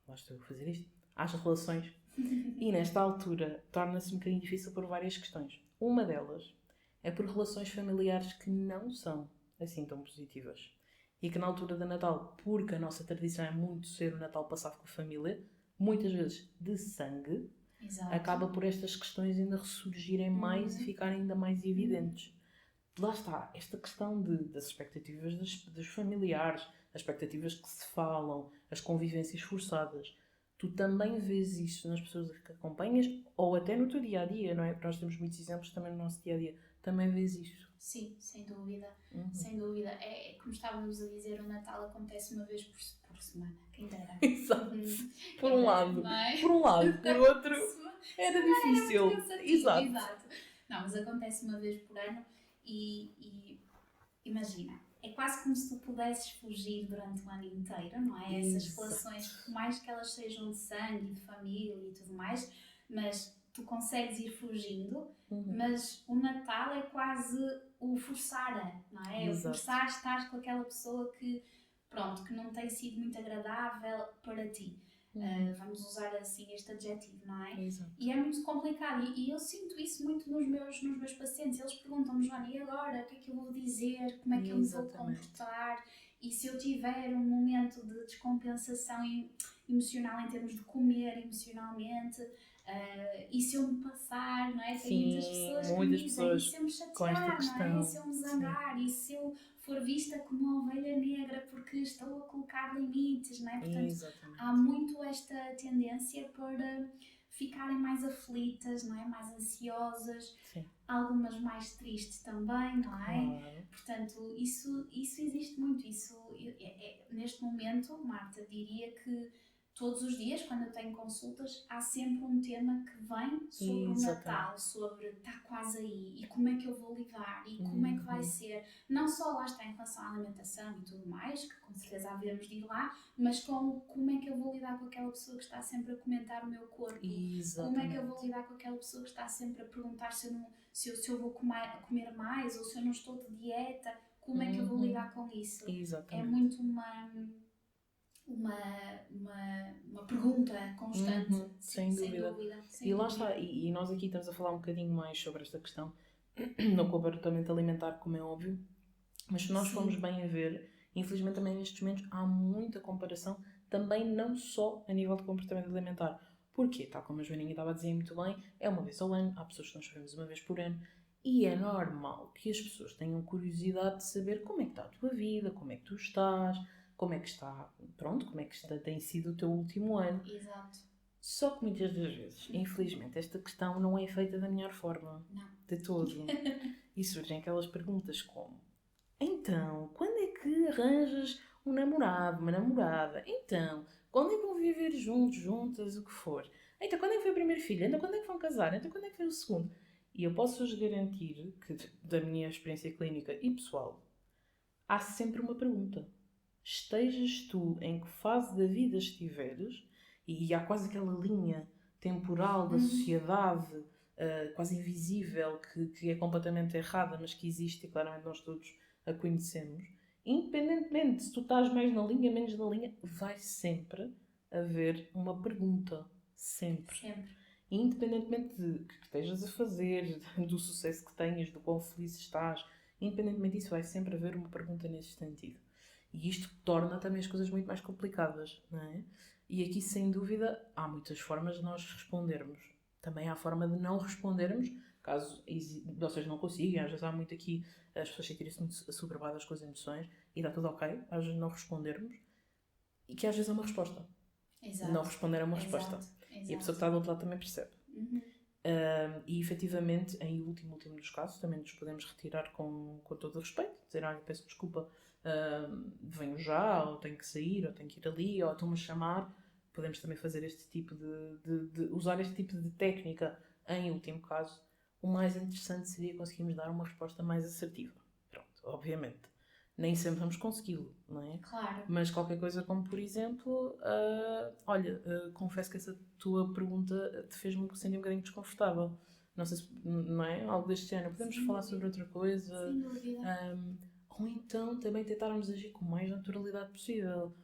lá estou a fazer isto, às relações, e nesta altura torna-se um bocadinho difícil por várias questões. Uma delas é por relações familiares que não são assim tão positivas. E que na altura do Natal, porque a nossa tradição é muito ser o Natal passado com a família, muitas vezes de sangue, acaba por estas questões ainda ressurgirem mais e ficarem ainda mais evidentes. Lá está, esta questão das expectativas dos familiares, as expectativas que se falam, as convivências forçadas. Tu também vês isso nas pessoas que acompanhas ou até no teu dia-a-dia, não é? Porque nós temos muitos exemplos também no nosso dia-a-dia. Também vês isso. Sim, sem dúvida. Sem dúvida. É como estávamos a dizer, o Natal acontece uma vez por semana. Quem dera. Exato. Por um lado. Por um lado. Por outro, era difícil. Exato. Não, mas acontece uma vez por ano e imagina, é quase como se tu pudesses fugir durante o ano inteiro, não é? Essas relações, por mais que elas sejam de sangue, de família e tudo mais, mas tu consegues ir fugindo, mas o Natal é quase o forçar, não é? O forçar estar com aquela pessoa que, pronto, que não tem sido muito agradável para ti. Vamos usar assim este adjetivo, não é? Exato. E é muito complicado e eu sinto isso muito nos meus pacientes. Eles perguntam-me, Joana, e agora? O que é que eu vou dizer? Como é que eu me vou comportar? E se eu tiver um momento de descompensação emocional em termos de comer emocionalmente, e se eu me passar, não é? Tem muitas pessoas que me dizem, e se eu me chatear, não é? E se eu me zangar, e se eu for vista como uma ovelha negra porque estou a colocar limites, não é? Portanto, há muito esta tendência para ficarem mais aflitas, não é? Mais ansiosas, algumas mais tristes também, não é? Portanto, isso existe muito. Neste momento, Marta, diria que todos os dias, quando eu tenho consultas, há sempre um tema que vem sobre o Natal, sobre está quase aí, e como é que eu vou lidar, e como é que vai ser. Não só lá está em relação à alimentação e tudo mais, que com certeza havemos de ir lá, mas como é que eu vou lidar com aquela pessoa que está sempre a comentar o meu corpo. Como é que eu vou lidar com aquela pessoa que está sempre a perguntar se eu vou comer mais, ou se eu não estou de dieta, como é que eu vou lidar com isso. É muito uma pergunta constante. Sem dúvida. E lá está, e nós aqui estamos a falar um bocadinho mais sobre esta questão no comportamento alimentar, como é óbvio, mas se nós formos bem a ver, infelizmente também nestes momentos há muita comparação, também não só a nível de comportamento alimentar. Porquê? Tal como a Joaninha estava a dizer muito bem, é uma vez ao ano, há pessoas que nós sabemos uma vez por ano, e é normal que as pessoas tenham curiosidade de saber como é que está a tua vida, como é que tu estás, como é que está, como é que tem sido o teu último ano. Exato. Só que muitas das vezes, infelizmente, esta questão não é feita da melhor forma. Não. De todo. E surgem aquelas perguntas como: então, quando é que arranjas um namorado, uma namorada? Então, quando é que vão viver juntos, juntas, o que for? Então, quando é que foi o primeiro filho? Então, quando é que vão casar? Então, quando é que foi o segundo? E eu posso-vos garantir que, da minha experiência clínica e pessoal, há sempre uma pergunta. estejas tu em que fase da vida estiveres, e há quase aquela linha temporal da sociedade quase invisível que é completamente errada, mas que existe e claramente nós todos a conhecemos, independentemente se tu estás mais na linha, menos na linha, vai sempre haver uma pergunta. Sempre. Independentemente de que estejas a fazer, do sucesso que tenhas, do quão feliz estás, independentemente disso, vai sempre haver uma pergunta nesse sentido. E isto torna também as coisas muito mais complicadas, não é? E aqui, sem dúvida, há muitas formas de nós respondermos. Também há a forma de não respondermos, caso vocês não consigam. Às vezes há muito aqui as pessoas sentirem-se muito assoberbadas com as emoções e dá tudo ok, às vezes não respondermos, e que às vezes é uma resposta. Exato. Não responder é uma resposta. E a pessoa que está do outro lado também percebe. E efetivamente, em último dos casos, também nos podemos retirar com todo o respeito, dizer, olha, peço desculpa, venho já, ou tenho que sair, ou tenho que ir ali, ou estão-me a chamar. Podemos também fazer este tipo de usar este tipo de técnica em último caso. O mais interessante seria conseguirmos dar uma resposta mais assertiva. Pronto, obviamente. Nem sempre vamos consegui-lo, não é? Claro. Mas qualquer coisa como, por exemplo, confesso que essa tua pergunta te fez-me sentir um bocadinho desconfortável. Não sei se, não é? Algo deste género. Podemos falar sobre outra coisa. Sem dúvida. Ou então também tentarmos agir com mais naturalidade possível.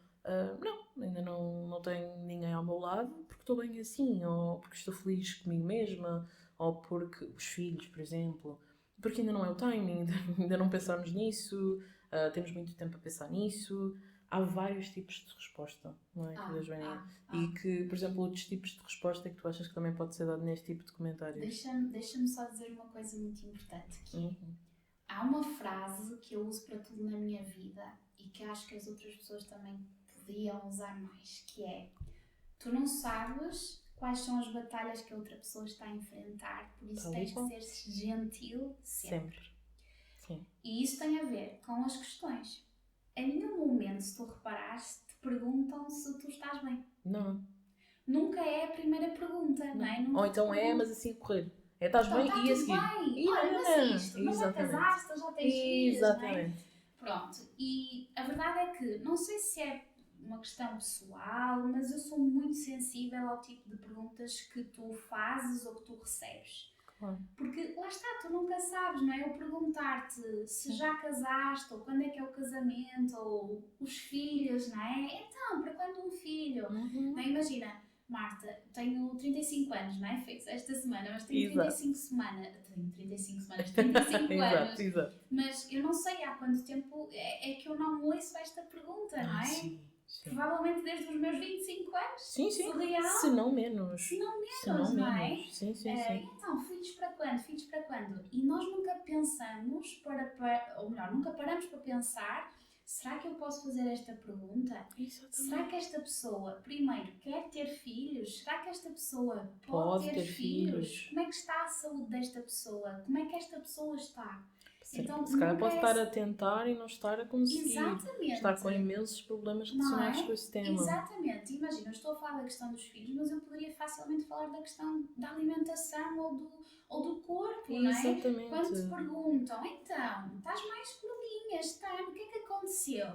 Não, ainda não tenho ninguém ao meu lado porque estou bem assim, ou porque estou feliz comigo mesma, ou porque os filhos, por exemplo, porque ainda não é o timing, ainda não pensámos nisso, temos muito tempo a pensar nisso. Há vários tipos de resposta, não é? E que, por exemplo, outros tipos de resposta é que tu achas que também pode ser dado neste tipo de comentários? Deixa-me só dizer uma coisa muito importante aqui. Há uma frase que eu uso para tudo na minha vida e que acho que as outras pessoas também podiam usar mais, que é: tu não sabes quais são as batalhas que a outra pessoa está a enfrentar, por isso tens que ser gentil sempre. Sim. E isso tem a ver com as questões. Em nenhum momento, se tu reparares, te perguntam se tu estás bem. Não. Nunca é a primeira pergunta, não é? Nunca ou então mas assim correr. Estás bem tá e a seguir. Bem. Olha, mas isto, mas já casaste, já tens filhos, exatamente. Não é? Pronto, e a verdade é que, não sei se é uma questão pessoal, mas eu sou muito sensível ao tipo de perguntas que tu fazes ou que tu recebes. Claro. Porque lá está, tu nunca sabes, não é? Eu perguntar-te se já casaste, ou quando é que é o casamento, ou os filhos, não é? Então, para quando um filho? Não é? Imagina, Marta, tenho 35 anos, não é? Fez esta semana, mas tenho 35 semanas. Tenho 35 semanas, 35 anos. Exato. Mas eu não sei há quanto tempo é que eu não ouço esta pergunta, não é? Sim. Provavelmente desde os meus 25 anos. Sim. Surreal. Se não menos, não é? Sim. Então, filhos para quando? E nós nunca pensamos ou melhor, nunca paramos para pensar: será que eu posso fazer esta pergunta? Exatamente. Será que esta pessoa, primeiro, quer ter filhos? Será que esta pessoa pode ter filhos? Como é que está a saúde desta pessoa? Como é que esta pessoa está? Então, se calhar pode estar a tentar e não estar a conseguir. Exatamente. Estar com imensos problemas relacionados com esse tema. Exatamente. Imagina, eu estou a falar da questão dos filhos, mas eu poderia facilmente falar da questão da alimentação ou do corpo, não é? Exatamente. Quando te perguntam, então, estás mais gordinha este ano, o que é que aconteceu?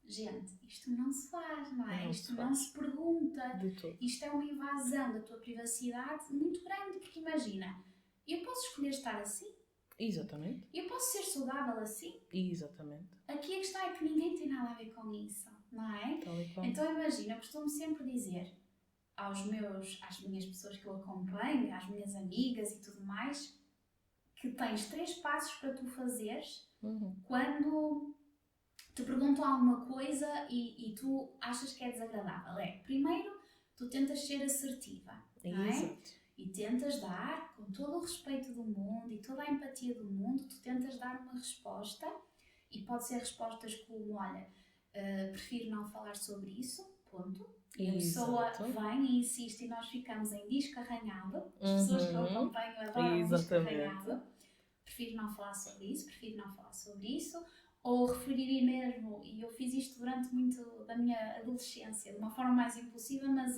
Gente, isto não se faz, não é? Isto não se pergunta. Isto é uma invasão da tua privacidade muito grande, porque imagina, eu posso escolher estar assim? Exatamente. Eu posso ser saudável assim? Exatamente. Aqui a questão é que ninguém tem nada a ver com isso, não é? Então imagina, eu costumo sempre dizer às minhas pessoas que eu acompanho, às minhas amigas e tudo mais, que tens 3 passos para tu fazeres quando te perguntam alguma coisa e tu achas que é desagradável. Primeiro, tu tentas ser assertiva, não é? Exato. E tentas dar, com todo o respeito do mundo e toda a empatia do mundo, tu tentas dar uma resposta, e pode ser respostas como: olha, prefiro não falar sobre isso, ponto. E a pessoa vem e insiste e nós ficamos em disco arranhado. As pessoas que eu acompanho adoram disco arranhado. Prefiro não falar sobre isso. Ou referirem mesmo, e eu fiz isto durante muito da minha adolescência, de uma forma mais impulsiva, mas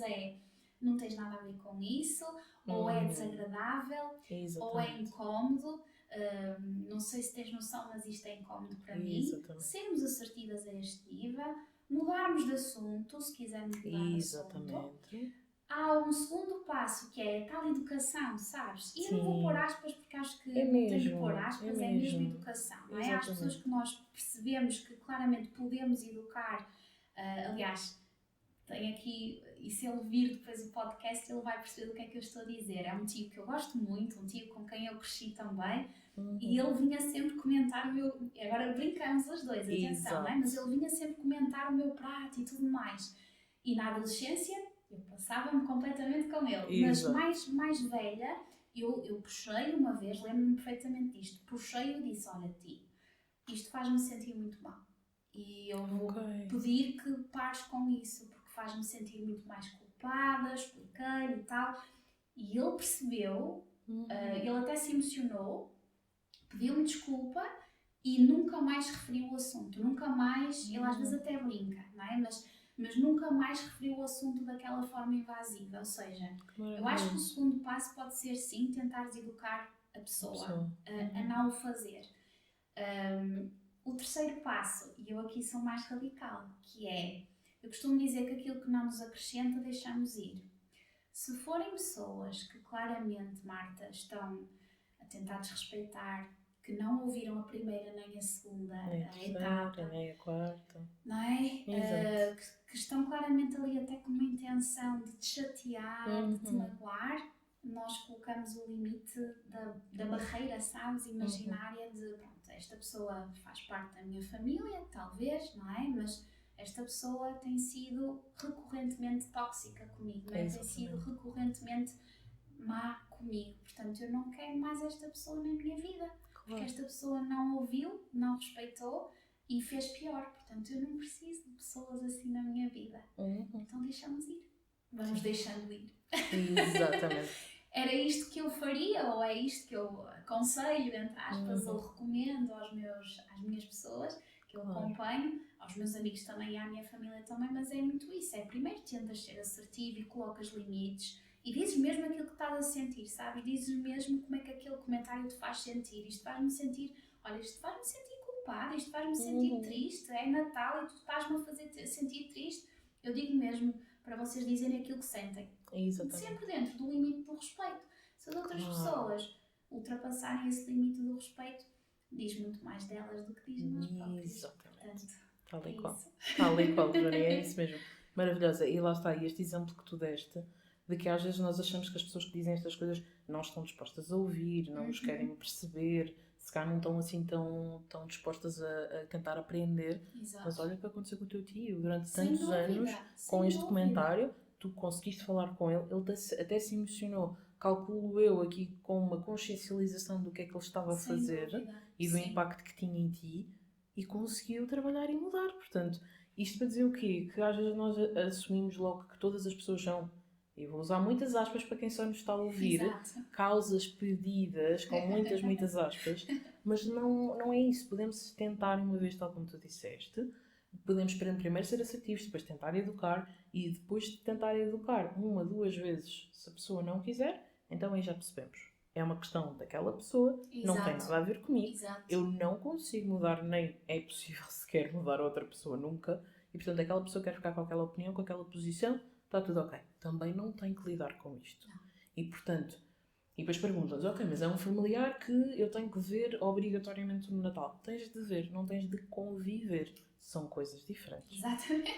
não tens nada a ver com isso, ou é desagradável, ou é incómodo, Não sei se tens noção, mas isto é incómodo para mim. Exatamente. Sermos assertivas a este nível, mudarmos de assunto, se quisermos mudar de assunto. Há um segundo passo que é a tal educação, sabes? E eu não vou pôr aspas porque acho que não tenho que pôr aspas, é mesmo educação, não é? Há as pessoas que nós percebemos que claramente podemos educar, aliás, tem aqui, e se ele vir depois o podcast, ele vai perceber do que é que eu estou a dizer. É um tio que eu gosto muito, um tio com quem eu cresci também, e ele vinha sempre comentar o meu... Agora brincamos os dois, atenção, não é? Mas ele vinha sempre comentar o meu prato e tudo mais. E na adolescência, eu passava-me completamente com ele. Exato. Mas mais velha, eu puxei uma vez, lembro-me perfeitamente disto, puxei e disse, olha, Ti, isto faz-me sentir muito mal. E eu vou pedir que pares com isso, porque faz-me sentir muito mais culpada, expliquei-lhe e tal. E ele percebeu, ele até se emocionou, pediu-me desculpa e nunca mais referiu o assunto. Nunca mais, ele às vezes até brinca, não é? Mas nunca mais referiu o assunto daquela forma invasiva. Ou seja, eu acho que o segundo passo pode ser sim, tentares educar a pessoa a não o fazer. O terceiro passo, e eu aqui sou mais radical, que é, eu costumo dizer que aquilo que não nos acrescenta deixamos ir. Se forem pessoas que claramente, Marta, estão a tentar desrespeitar, que não ouviram a primeira nem a segunda etapa, nem a quarta, não é? Que estão claramente ali até com uma intenção de te chatear, de te magoar, nós colocamos o limite da barreira, sabes, imaginária de, pronto, esta pessoa faz parte da minha família, talvez, não é? Mas esta pessoa tem sido recorrentemente tóxica comigo, não é? Tem sido recorrentemente má comigo, portanto eu não quero mais esta pessoa na minha vida, porque esta pessoa não ouviu, não respeitou e fez pior, portanto eu não preciso de pessoas assim na minha vida, então deixamos ir, vamos deixando ir. Exatamente. Era isto que eu faria, ou é isto que eu aconselho, entre aspas, ou recomendo às minhas pessoas que eu acompanho, aos meus amigos também e à minha família também, mas é muito isso, é primeiro tentas ser assertivo e colocas limites e dizes mesmo aquilo que estás a sentir, sabes? Dizes mesmo como é que aquele comentário te faz sentir, isto faz-me sentir, olha, isto faz-me sentir culpada, isto faz-me sentir triste, é Natal e tu estás-me a fazer sentir triste, eu digo mesmo para vocês dizerem aquilo que sentem. Sempre dentro do limite do respeito. Se as outras pessoas ultrapassarem esse limite do respeito, diz muito mais delas do que diz de nós próprios. Exatamente. Tal e qual, Joana, é isso mesmo. Maravilhosa. E lá está, e este exemplo que tu deste, de que às vezes nós achamos que as pessoas que dizem estas coisas não estão dispostas a ouvir, não nos querem perceber, se calhar não estão assim tão dispostas a tentar aprender. Mas olha o que aconteceu com o teu tio durante tantos anos, com este comentário. Tu conseguiste falar com ele, ele até se emocionou, calculo eu aqui com uma consciencialização do que é que ele estava a fazer e do impacto que tinha em ti, e conseguiu trabalhar e mudar. Portanto, isto para dizer o quê? Que às vezes nós assumimos logo que todas as pessoas são, eu vou usar muitas aspas para quem só nos está a ouvir, causas perdidas, com muitas aspas, mas não é isso. Podemos tentar uma vez, tal como tu disseste, podemos primeiro ser assertivos, depois tentar educar e depois de tentar educar 1, 2 vezes, se a pessoa não quiser, então aí já percebemos. É uma questão daquela pessoa, não tem nada a ver comigo. Eu não consigo mudar, nem é possível sequer mudar outra pessoa nunca, e portanto aquela pessoa quer ficar com aquela opinião, com aquela posição, está tudo ok. Também não tem que lidar com isto. E portanto, e depois perguntas, ok, mas é um familiar que eu tenho que ver obrigatoriamente no Natal. Tens de ver, não tens de conviver. São coisas diferentes. Exatamente.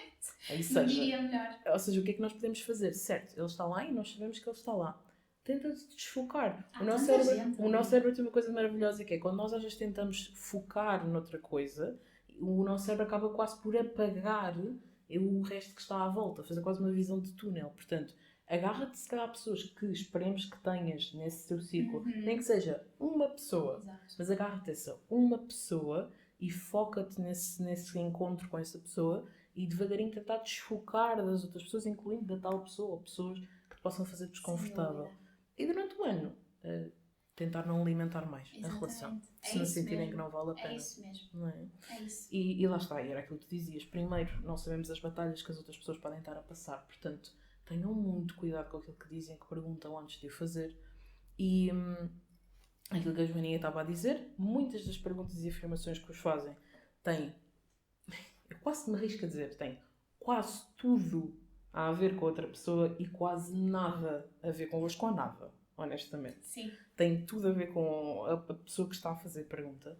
Não diria melhor. Ou seja, o que é que nós podemos fazer? Certo, ele está lá e nós sabemos que ele está lá. Tenta desfocar. O nosso cérebro tem uma coisa maravilhosa que é quando nós às vezes tentamos focar noutra coisa, o nosso cérebro acaba quase por apagar o resto que está à volta, fazer quase uma visão de túnel. Portanto, agarra-te se calhar a pessoas que esperemos que tenhas nesse teu ciclo, nem que seja uma pessoa, mas agarra-te a essa uma pessoa e foca-te nesse encontro com essa pessoa e devagarinho tentar desfocar das outras pessoas, incluindo da tal pessoa, ou pessoas que te possam fazer desconfortável. E durante o ano, tentar não alimentar mais a relação, se não sentirem que não vale a pena. É isso mesmo. Não é? É isso. E lá está, era aquilo que tu dizias. Primeiro, não sabemos as batalhas que as outras pessoas podem estar a passar, portanto, tenham muito cuidado com aquilo que dizem, que perguntam antes de o fazer. E aquilo que a Joaninha estava a dizer, muitas das perguntas e afirmações que os fazem têm, eu quase me arrisco a dizer, têm quase tudo a ver com outra pessoa e quase nada a ver convosco ou nada, honestamente. Sim. Tem tudo a ver com a pessoa que está a fazer a pergunta.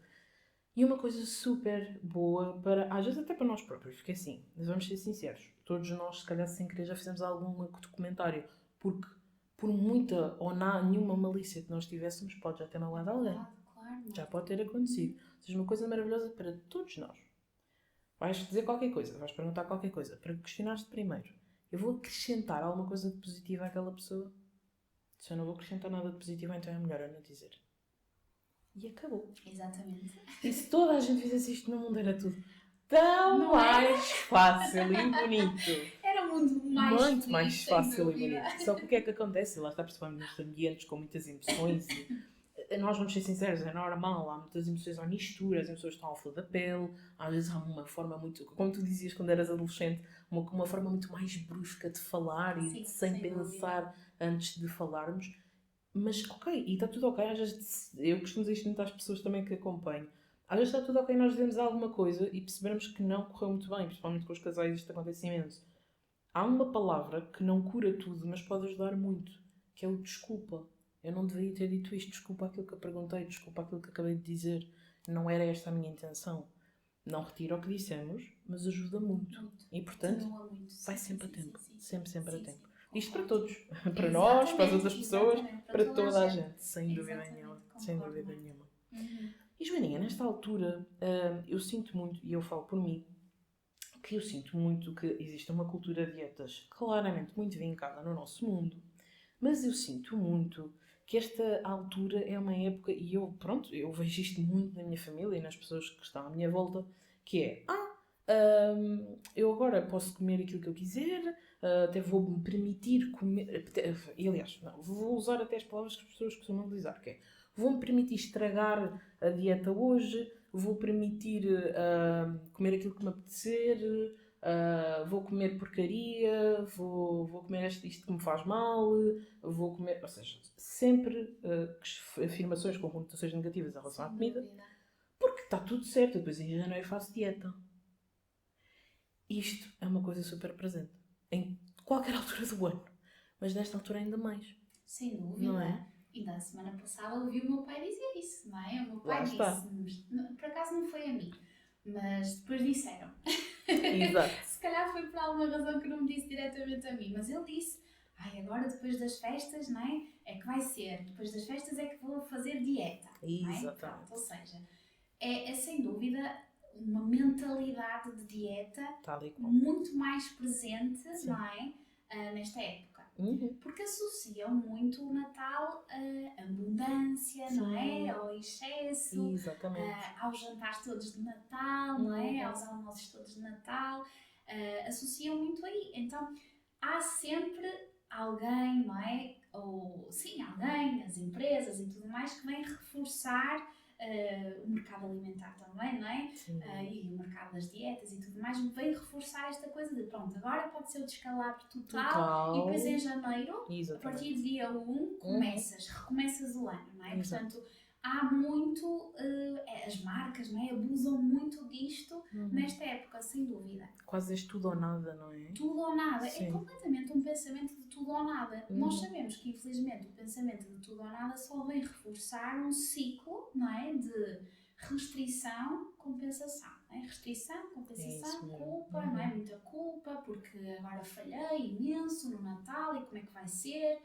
E uma coisa super boa para, às vezes até para nós próprios, porque assim, vamos ser sinceros, todos nós, se calhar sem querer, já fizemos algum documentário, porque por muita ou nenhuma malícia que nós tivéssemos, pode já ter magoado alguém. Claro. Já pode ter acontecido. Ou seja, uma coisa maravilhosa para todos nós. Vais dizer qualquer coisa, vais perguntar qualquer coisa, para questionar-te primeiro. Eu vou acrescentar alguma coisa de positiva àquela pessoa? Se eu não vou acrescentar nada de positivo, então é melhor eu não dizer. E acabou. Exatamente. E se toda a gente fizesse isto no mundo, era tudo tão mais fácil e bonito. Era muito mais fácil e bonito. Só que o que é que acontece? Lá está, principalmente nestes ambientes com muitas emoções. E nós vamos ser sinceros, é normal. Há muitas emoções à mistura, as emoções estão ao flor da pele. Às vezes há uma forma muito, como tu dizias quando eras adolescente, uma forma muito mais brusca de falar e sem pensar antes de falarmos. Mas ok, e está tudo ok. Às vezes, eu costumo dizer isto muito às pessoas também que acompanho. Às vezes está tudo ok nós dizemos alguma coisa e percebemos que não correu muito bem, principalmente com os casais isto acontece imenso. Há uma palavra que não cura tudo, mas pode ajudar muito, que é o desculpa. Eu não deveria ter dito isto, desculpa aquilo que eu perguntei, desculpa aquilo que acabei de dizer. Não era esta a minha intenção. Não retira o que dissemos, mas ajuda muito. E portanto, vai sempre a tempo. Sempre a tempo. Isto para todos. Para nós, para as outras pessoas, para toda a gente. Sem dúvida nenhuma. Sem dúvida nenhuma. E Joaninha, nesta altura, eu sinto muito, e eu falo por mim, que eu sinto muito que existe uma cultura de dietas claramente muito vincada no nosso mundo, mas eu sinto muito que esta altura é uma época, e eu vejo isto muito na minha família e nas pessoas que estão à minha volta, que é, eu agora posso comer aquilo que eu quiser, até vou-me permitir comer, e aliás, não, vou usar até as palavras que as pessoas costumam utilizar, que é, vou-me permitir estragar a dieta hoje, vou permitir comer aquilo que me apetecer, vou comer porcaria, vou comer isto que me faz mal, vou comer... Ou seja, sempre afirmações com conotações negativas em relação à comida, porque está tudo certo, depois em janeiro faço dieta. Isto é uma coisa super presente, em qualquer altura do ano, mas nesta altura ainda mais. Sem dúvida. Não é? E da semana passada ouvi o meu pai dizer isso, não é? O meu pai disse, por acaso não foi a mim, mas depois disseram. Exato. Se calhar foi por alguma razão que não me disse diretamente a mim, mas ele disse, agora depois das festas, não é? É que vai ser, depois das festas é que vou fazer dieta. Exatamente. Não é? Pronto, ou seja, é sem dúvida uma mentalidade de dieta muito mais presente, não é? Nesta época. Porque associam muito o Natal à abundância, não é? Ao excesso, aos jantares todos de Natal, não é? Aos almoços todos de Natal. Associam muito aí. Então, há sempre alguém, não é? Alguém, as empresas e tudo mais, que vem reforçar o mercado alimentar também, não é? E o mercado das dietas e tudo mais, veio reforçar esta coisa de pronto, agora pode ser o descalabro total. E depois em janeiro, a partir do dia 1, recomeças o ano, não é? Portanto, há muito, as marcas, não é? Abusam muito disto nesta época, sem dúvida. Quase este tudo ou nada, não é? Tudo ou nada. Sim. É completamente um pensamento de tudo ou nada. Nós sabemos que, infelizmente, o pensamento de tudo ou nada só vem reforçar um ciclo, não é? De restrição, compensação. Não é? Restrição, compensação, culpa, não é? Muita culpa, porque agora falhei imenso no Natal e como é que vai ser?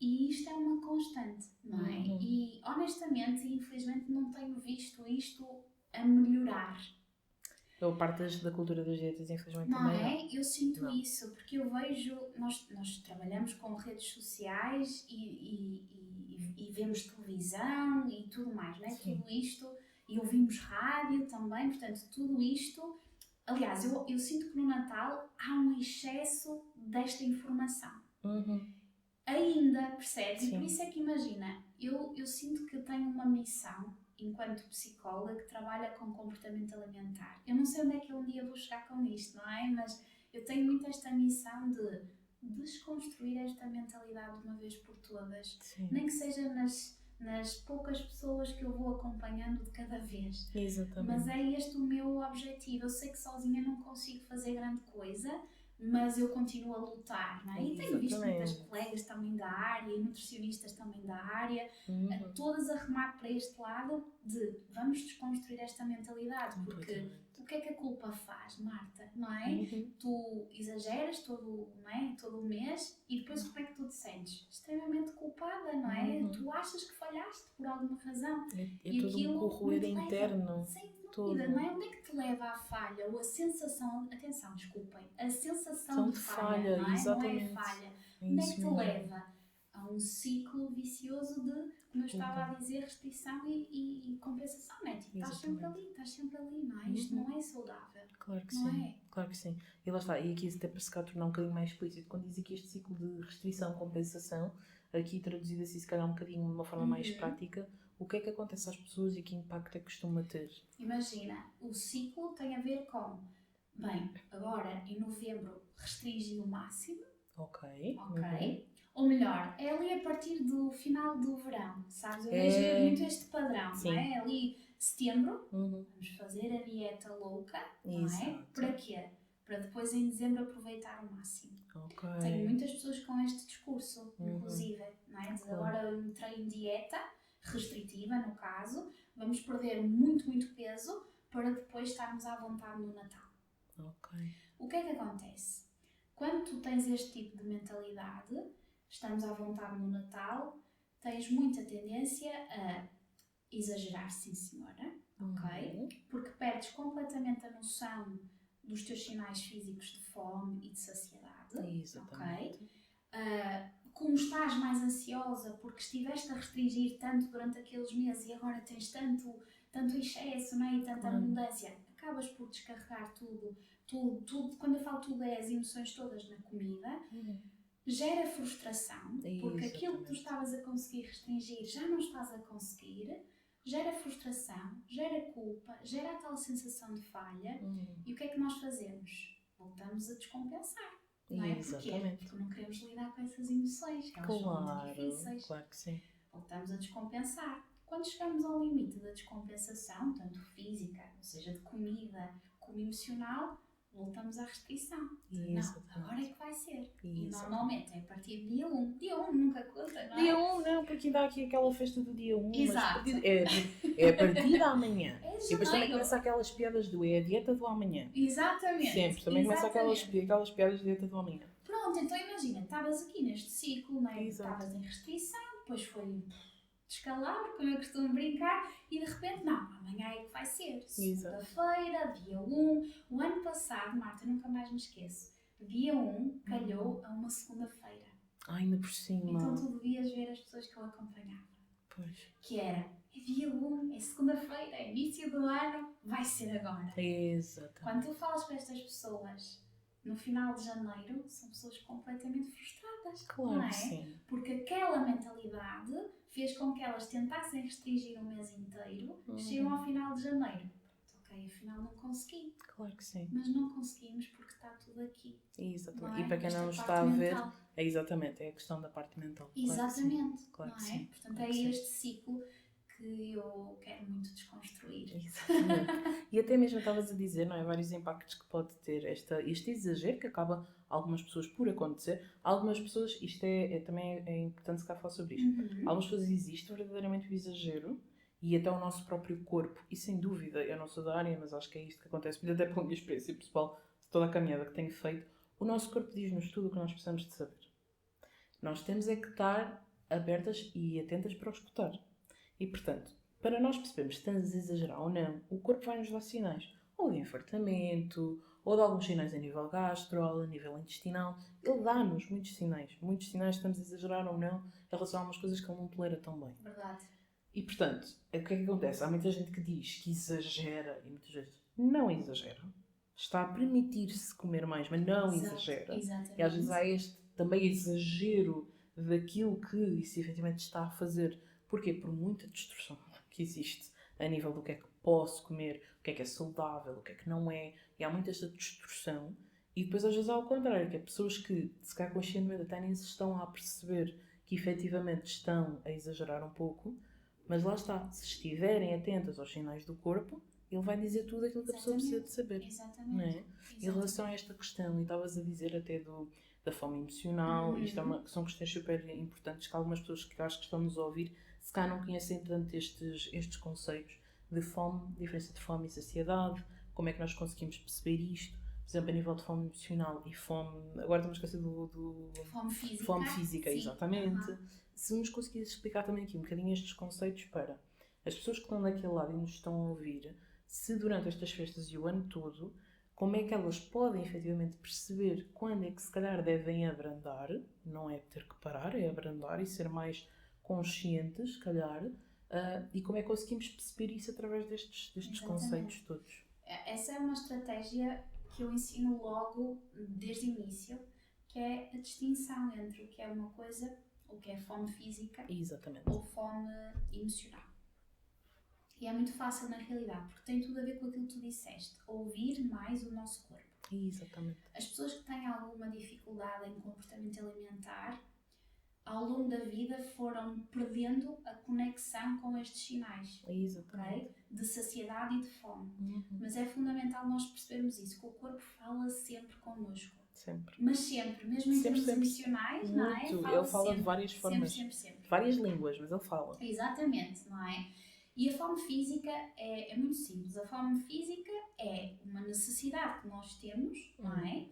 E isto é uma constante, não é? E, honestamente, infelizmente, não tenho visto isto a melhorar. Eu parte da cultura das dietas, infelizmente, não também é? Eu sinto isso, porque eu vejo... Nós trabalhamos com redes sociais e vemos televisão e tudo mais, não é? Sim. Tudo isto... E ouvimos rádio também, portanto, tudo isto... Aliás, eu sinto que no Natal há um excesso desta informação. Ainda, percebes? Sim. E por isso é que, imagina, eu sinto que tenho uma missão... enquanto psicóloga que trabalha com comportamento alimentar. Eu não sei onde é que um dia vou chegar com isto, não é? Mas eu tenho muito esta missão de desconstruir esta mentalidade de uma vez por todas. Sim. Nem que seja nas poucas pessoas que eu vou acompanhando de cada vez. Exatamente. Mas é este o meu objetivo. Eu sei que sozinha não consigo fazer grande coisa, mas eu continuo a lutar, não é? E tenho visto muitas colegas também da área e nutricionistas também da área, todas a remar para este lado de vamos desconstruir esta mentalidade, porque o que é que a culpa faz, Marta, não é? Tu exageras não é? Todo o mês e depois como é que tu te sentes? Extremamente culpada, não é? Tu achas que falhaste por alguma razão. E aquilo um corroer interno. Sem dúvida, não é? Onde é que te leva à falha? Ou a sensação, atenção, desculpem, a sensação de falha, não é? Exatamente. Não é falha. Onde é que te leva? A um ciclo vicioso de, como eu estava a dizer, restrição e compensação, não é? Tipo, estás sempre ali, não é? Isto não é saudável. Claro que não sim, é? claro que sim. E lá está, e aqui até para se cá tornar um bocadinho mais explícito, quando diz aqui este ciclo de restrição, compensação, aqui traduzido assim se calhar um bocadinho de uma forma mais prática, o que é que acontece às pessoas e que impacto é que costuma ter? Imagina, o ciclo tem a ver com, bem, agora em novembro restringi o máximo. Ok. Ou melhor, é ali a partir do final do verão, sabes? Eu vejo muito este padrão, não é? Ali setembro, vamos fazer a dieta louca, não é? Para quê? Para depois em dezembro aproveitar o máximo. Tenho muitas pessoas com este discurso, inclusive, não é? Diz, agora eu entrei em dieta, restritiva no caso, vamos perder muito, muito peso para depois estarmos à vontade no Natal. O que é que acontece? Quando tu tens este tipo de mentalidade, estamos à vontade no Natal, tens muita tendência a exagerar, sim senhora, porque perdes completamente a noção dos teus sinais físicos de fome e de saciedade, como estás mais ansiosa porque estiveste a restringir tanto durante aqueles meses e agora tens tanto excesso, não é? E tanta abundância, acabas por descarregar tudo, quando eu falo tudo é as emoções todas na comida, gera frustração, porque aquilo que tu estavas a conseguir restringir já não estás a conseguir, gera frustração, gera culpa, gera a tal sensação de falha, e o que é que nós fazemos? Voltamos a descompensar. Não é? Porquê? Porque não queremos lidar com essas emoções, elas são muito difíceis. Claro que sim. Voltamos a descompensar. Quando chegamos ao limite da descompensação, tanto física, ou seja, de comida, como emocional, voltamos à restrição. Não, agora é que vai ser. E normalmente é a partir de dia 1. Dia 1 nunca conta, não é? Dia 1 não, porque ainda há aqui aquela festa do dia 1. Exato. Mas é a partir da amanhã. E depois também começa aquelas piadas do é a dieta do amanhã. Exatamente. Sempre. Também começa aquelas piadas de dieta do amanhã. Pronto, então imagina, estavas aqui neste ciclo, não é? Estavas em restrição, depois foi descalabro, como eu costumo brincar, e de repente, não, amanhã é que vai ser. Segunda-feira, dia 1. O ano passado, Marta, nunca mais me esqueço, dia 1 calhou a uma segunda-feira. Ainda por cima. Então tu devias ver as pessoas que eu acompanhava. Pois. Que era, é dia 1, é segunda-feira, é início do ano, vai ser agora. Exatamente. Quando tu falas para estas pessoas no final de janeiro, são pessoas completamente frustradas. Claro, não é? Que sim. Porque aquela mentalidade fez com que elas tentassem restringir o mês inteiro, chegam ao final de janeiro. Ok, afinal não consegui. Claro que sim. Mas não conseguimos porque está tudo aqui. Exatamente. E para quem não está a ver, é a questão da parte mental. Exatamente. Claro que sim. Portanto, é este ciclo que eu quero muito desconstruir. Exatamente. E até mesmo estavas a dizer, não é? Vários impactos que pode ter este exagero, que acaba algumas pessoas por acontecer. Algumas pessoas, isto também é importante se cá falar sobre isto. Algumas pessoas existe verdadeiramente o exagero e até o nosso próprio corpo. E sem dúvida, eu não sou da área, mas acho que é isto que acontece, até pela minha experiência pessoal, de toda a caminhada que tenho feito, o nosso corpo diz-nos tudo o que nós precisamos de saber. Nós temos é que estar abertas e atentas para o escutar. E, portanto, para nós percebermos se estamos a exagerar ou não, o corpo vai nos dar sinais. Ou de enfartamento, ou de alguns sinais a nível gastro, ou a nível intestinal. Ele dá-nos muitos sinais. Muitos sinais se estamos a exagerar ou não em relação a algumas coisas que ele não tolera tão bem. Verdade. E, portanto, o que é que acontece? Há muita gente que diz que exagera e muitas vezes não exagera. Está a permitir-se comer mais, mas não exagera. Exatamente. E às vezes há este também exagero daquilo que isso efetivamente está a fazer. Porquê? Por muita destruição que existe a nível do que é que posso comer, o que é saudável, o que é que não é. E há muita esta destruição. E depois às vezes há o contrário, que é pessoas que, se calhar conscientemente até nem se estão a perceber que efetivamente estão a exagerar um pouco, mas lá está, se estiverem atentas aos sinais do corpo, ele vai dizer tudo aquilo que a pessoa precisa de saber. Exatamente. Não é? Em relação a esta questão, e estavas a dizer até da fome emocional, isto são questões super importantes que algumas pessoas que acho que estão-nos a ouvir, se cá não conhecem tanto estes conceitos de fome, diferença de fome e saciedade, como é que nós conseguimos perceber isto, por exemplo, a nível de fome emocional e fome, agora estamos a esquecer do fome física, sim. exatamente. Se nos conseguires explicar também aqui um bocadinho estes conceitos para as pessoas que estão daquele lado e nos estão a ouvir, se durante estas festas e o ano todo, como é que elas podem efetivamente perceber quando é que se calhar devem abrandar, não é ter que parar, é abrandar e ser mais conscientes, se calhar, e como é que conseguimos perceber isso através destes conceitos todos. Essa é uma estratégia que eu ensino logo desde o início, que é a distinção entre o que é uma coisa, o que é fome física, exatamente, ou fome emocional. E é muito fácil na realidade, porque tem tudo a ver com aquilo que tu disseste, ouvir mais o nosso corpo. Exatamente. As pessoas que têm alguma dificuldade em comportamento alimentar, ao longo da vida foram perdendo a conexão com estes sinais. Exatamente. Okay? De saciedade e de fome. Mas é fundamental nós percebermos isso, que o corpo fala sempre connosco. Sempre. Mas sempre, mesmo em termos emocionais, muito. Não é? Ele fala de várias formas. Sempre. Várias línguas, mas ele fala. Exatamente, não é? E a fome física é muito simples. A fome física é uma necessidade que nós temos, não é?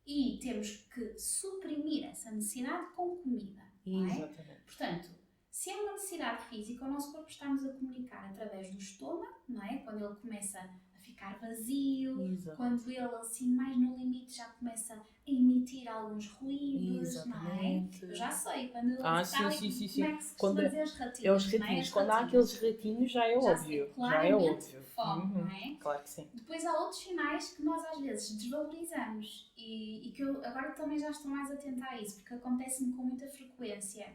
E temos que suprimir essa necessidade com comida, não é? Exatamente. Portanto, se é uma necessidade física, o nosso corpo está-nos a comunicar através do estômago, não é? Quando ele começa a ficar vazio, exato, quando ele, assim, mais no limite, já começa a emitir alguns ruídos, exatamente, não é? Eu já sei, quando ele está sim. como é que se costuma dizer os ratinhos? É os ratinhos, é? Quando há aqueles ratinhos já é óbvio. Já é óbvio. Fome, não é? Claro que sim. Depois há outros sinais que nós às vezes desvalorizamos e que eu agora também já estou mais atenta a isso, porque acontece-me com muita frequência.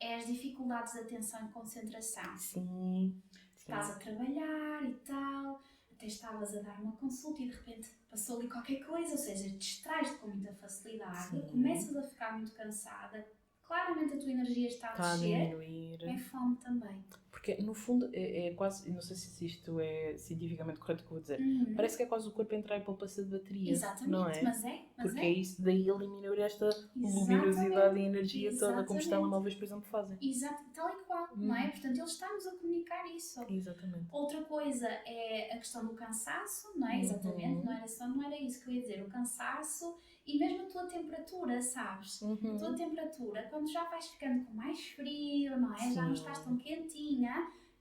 É as dificuldades de atenção e concentração. Sim. Estás a trabalhar e tal, até estavas a dar uma consulta e de repente passou ali qualquer coisa, ou seja, distrais-te com muita facilidade, começas a ficar muito cansada, claramente a tua energia está a diminuir. É fome também. Porque no fundo é quase, não sei se isto é cientificamente correto o que eu vou dizer, parece que é quase o corpo entrar em poupança de bateria. Exatamente, não é? Mas porque é isso, daí eliminar esta luminosidade e energia toda, como os telemóveis, por exemplo, fazem. Exato, tal e qual, não é? Portanto, ele está-nos a comunicar isso. Exatamente. Outra coisa é a questão do cansaço, não é? Exatamente, não era isso que eu ia dizer, o cansaço e mesmo a tua temperatura, sabes? A tua temperatura, quando já vais ficando com mais frio, não é? Já não estás tão quentinha,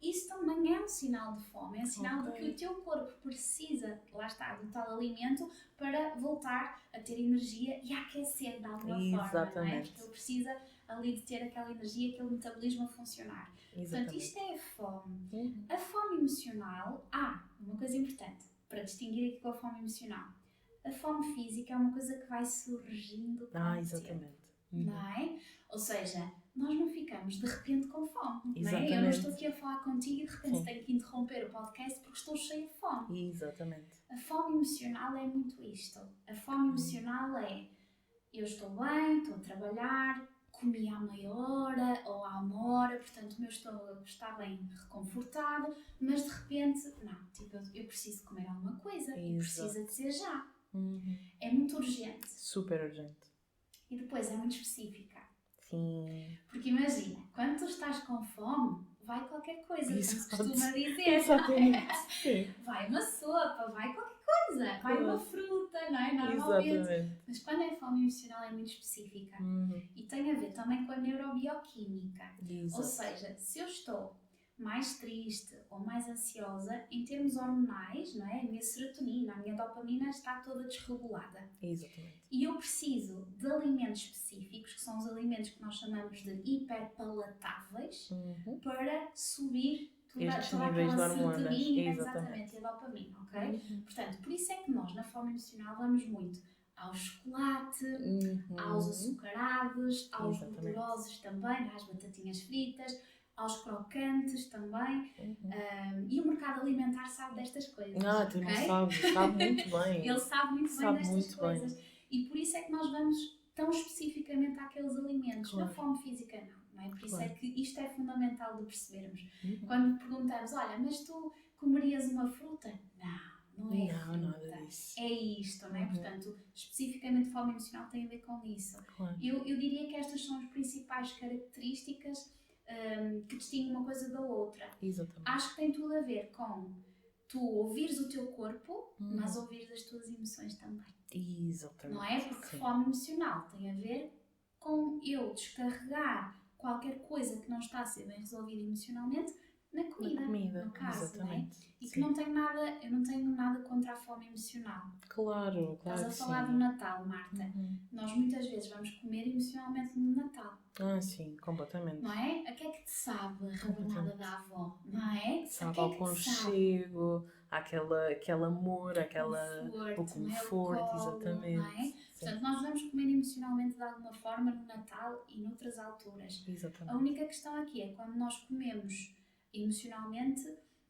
isso também é um sinal de fome, é um sinal de que o teu corpo precisa, lá está, do tal alimento para voltar a ter energia e a aquecer de alguma forma, não é? Porque ele precisa ali de ter aquela energia, aquele metabolismo a funcionar. Portanto, isto é a fome. A fome emocional, uma coisa importante, para distinguir aqui com a fome emocional. A fome física é uma coisa que vai surgindo com o tempo, não é? Ou seja, nós não ficamos de repente com fome, não é? Eu não estou aqui a falar contigo e de repente tenho que interromper o podcast porque estou cheia de fome. Exatamente. A fome emocional é muito isto. A fome emocional é, eu estou bem, estou a trabalhar, comi há meia hora ou há uma hora, portanto o meu estômago está bem reconfortado, mas de repente, eu preciso comer alguma coisa e precisa de ser já. É muito urgente. Super urgente. E depois é muito específica. Sim. Porque imagina, quando tu estás com fome, vai qualquer coisa, como se costuma dizer. Exatamente. Vai uma sopa, vai qualquer coisa, vai uma fruta, não é? Normalmente. Exatamente. Mas quando é fome emocional é muito específica. E tem a ver também com a neurobioquímica. Ou seja, se eu estou mais triste ou mais ansiosa, em termos hormonais, não é? A minha serotonina, a minha dopamina está toda desregulada. Exatamente. E eu preciso de alimentos específicos, que são os alimentos que nós chamamos de hiperpalatáveis, para subir toda aquela serotonina, exatamente, e a dopamina, ok? Portanto, por isso é que nós, na fome emocional, vamos muito ao chocolate, aos açucarados, aos gordurosos também, às batatinhas fritas, aos crocantes também, e o mercado alimentar sabe destas coisas. Tu não sabes, sabe muito bem. Ele sabe muito bem destas coisas. E por isso é que nós vamos tão especificamente àqueles alimentos. Na fome física não é? Por isso é que isto é fundamental de percebermos. Quando perguntamos, olha, mas tu comerias uma fruta? Não é fruta. Nada disso. É isto, não é? Portanto, especificamente fome emocional tem a ver com isso. Claro. Eu diria que estas são as principais características que distinguem uma coisa da outra. Exatamente. Acho que tem tudo a ver com tu ouvires o teu corpo, mas ouvires as tuas emoções também. Exatamente. Não é? Porque fome emocional tem a ver com eu descarregar qualquer coisa que não está a ser bem resolvida emocionalmente na comida, no caso, exatamente. Não é? E que eu não tenho nada contra a fome emocional. Claro. Estás a falar do Natal, Marta. Nós muitas vezes vamos comer emocionalmente no Natal. Sim, completamente. Não é? A que é que te sabe a rabanada da avó? Não é? Sabe ao conchego, aquele amor, o conforto, exatamente. Não é? Portanto, nós vamos comer emocionalmente de alguma forma no Natal e noutras alturas. Exatamente. A única questão aqui é quando nós comemos emocionalmente,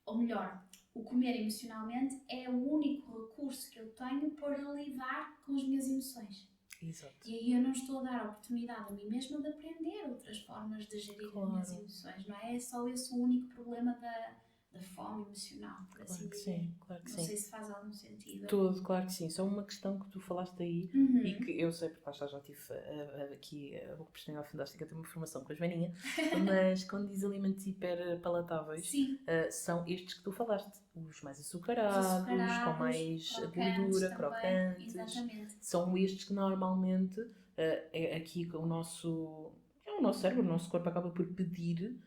ou melhor, o comer emocionalmente é o único recurso que eu tenho para lidar com as minhas emoções. Exato. E aí eu não estou a dar a oportunidade a mim mesma de aprender outras formas de gerir as minhas emoções, não é? É só esse o único problema da fome emocional, por assim dizer. Claro que sim. Não sei se faz algum sentido. Tudo, claro que sim. Só uma questão que tu falaste aí e que eu sei, porque já tive aqui a Boca Posterior Fantástica, tem uma formação com a Joaninha, mas quando diz alimentos hiperpalatáveis, são estes que tu falaste. Os mais açucarados, com mais gordura, crocantes. Exatamente. São estes que normalmente aqui o nosso cérebro, o nosso corpo acaba por pedir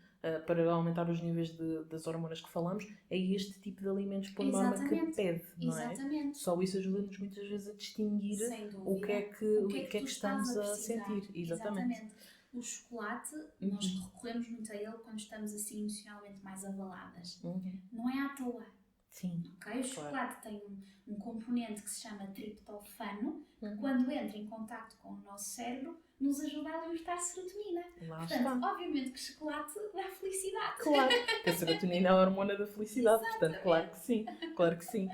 para aumentar os níveis das hormonas que falamos, é este tipo de alimentos por norma que pede, não é? Exatamente. Só isso ajuda-nos muitas vezes a distinguir o que é que estamos a sentir. Exatamente. O chocolate, nós recorremos muito a ele quando estamos assim emocionalmente mais abaladas. Não é à toa. Sim. Okay? O chocolate tem um componente que se chama triptofano, que quando entra em contacto com o nosso cérebro, nos ajuda a libertar serotonina. Portanto, obviamente que o chocolate dá felicidade. Claro, porque a serotonina é a hormona da felicidade, portanto, claro que sim.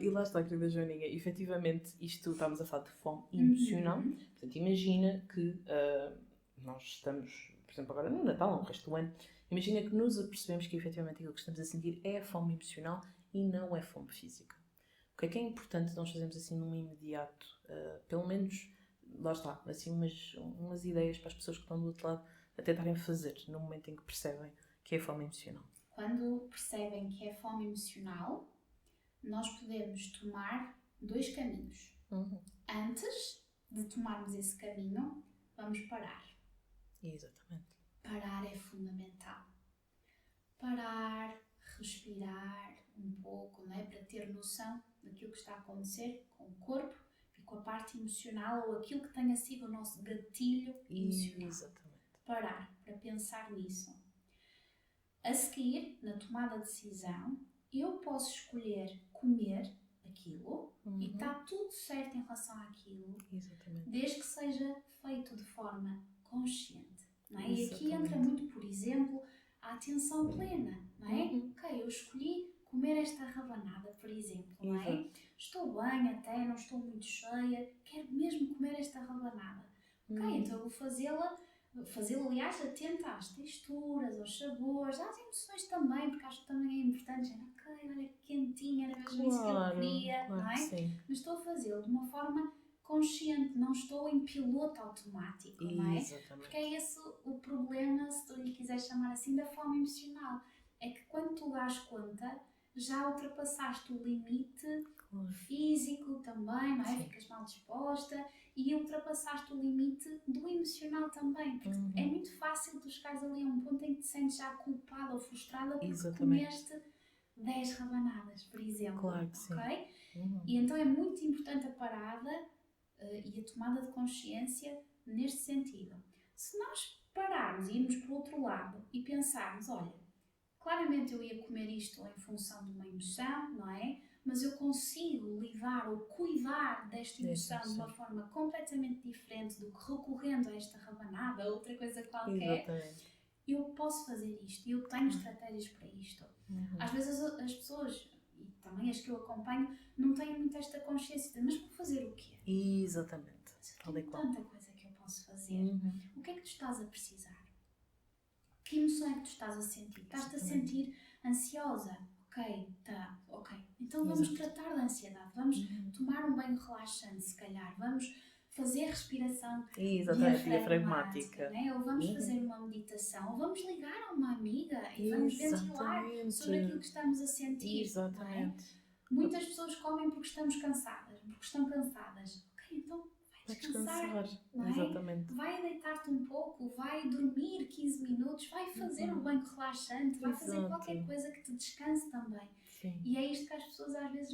E lá está, querida Joaninha, efetivamente, isto estamos a falar de fome emocional. Portanto, imagina que nós estamos, por exemplo, agora no Natal, ou no resto do ano, imagina que nos apercebemos que efetivamente aquilo que estamos a sentir é a fome emocional e não é fome física. O que é importante nós fazermos assim num imediato? Pelo menos, lá está, assim umas ideias para as pessoas que estão do outro lado a tentarem fazer no momento em que percebem que é fome emocional. Quando percebem que é fome emocional, nós podemos tomar 2 caminhos. Antes de tomarmos esse caminho, vamos parar. Exatamente. Parar é fundamental. Parar, respirar um pouco, não é? Para ter noção daquilo que está a acontecer com o corpo e com a parte emocional ou aquilo que tenha sido o nosso gatilho emocional. Exatamente. Parar para pensar nisso. A seguir, na tomada de decisão, eu posso escolher comer aquilo e está tudo certo em relação àquilo. Exatamente. Desde que seja feito de forma consciente. Não é? E aqui entra muito, por exemplo, a atenção plena, não é? Ok, eu escolhi comer esta rabanada, por exemplo, não é? Estou bem até, não estou muito cheia, quero mesmo comer esta rabanada. Ok, então eu vou fazê-la, aliás, atenta às texturas, aos sabores, às emoções também, porque acho que também é importante, já, ok, olha que quentinha, era mesmo isso que eu queria, não é? Sim. Mas estou a fazê-lo de uma forma consciente, não estou em piloto automático, não é? Exatamente. Porque é esse o problema, se tu lhe quiseres chamar assim, da fome emocional. É que quando tu dás conta, já ultrapassaste o limite físico também, não é? Sim. Ficas mal disposta e ultrapassaste o limite do emocional também. Porque é muito fácil tu chegares ali a um ponto em que te sentes já culpada ou frustrada porque comeste 10 rabanadas, por exemplo. Claro que sim. Okay? E então é muito importante a parada e a tomada de consciência neste sentido. Se nós pararmos e irmos para o outro lado e pensarmos, olha, claramente eu ia comer isto em função de uma emoção, não é? Mas eu consigo lidar ou cuidar desta emoção de uma forma completamente diferente do que recorrendo a esta rabanada ou outra coisa qualquer. Exatamente. Eu posso fazer isto e eu tenho estratégias para isto. Às vezes as pessoas, e também as que eu acompanho, não têm muito esta consciência de, mas vou fazer o quê? Exatamente. Mas eu tenho tanta coisa que eu posso fazer. O que é que tu estás a precisar? Que emoção é que tu estás a sentir? Estás-te a sentir ansiosa? Ok. Então vamos tratar da ansiedade, vamos tomar um banho relaxante, se calhar, vamos fazer respiração diafragmática, né? Ou vamos fazer uma meditação, ou vamos ligar a uma amiga e vamos ventilar sobre aquilo que estamos a sentir. Exatamente. Muitas pessoas comem porque estamos cansadas, porque estão cansadas. Ok, então vai descansar. Não é? Exatamente. Vai deitar-te um pouco, vai dormir 15 minutos, vai fazer um banho relaxante, vai fazer qualquer coisa que te descanse também. Sim. E é isto que as pessoas às vezes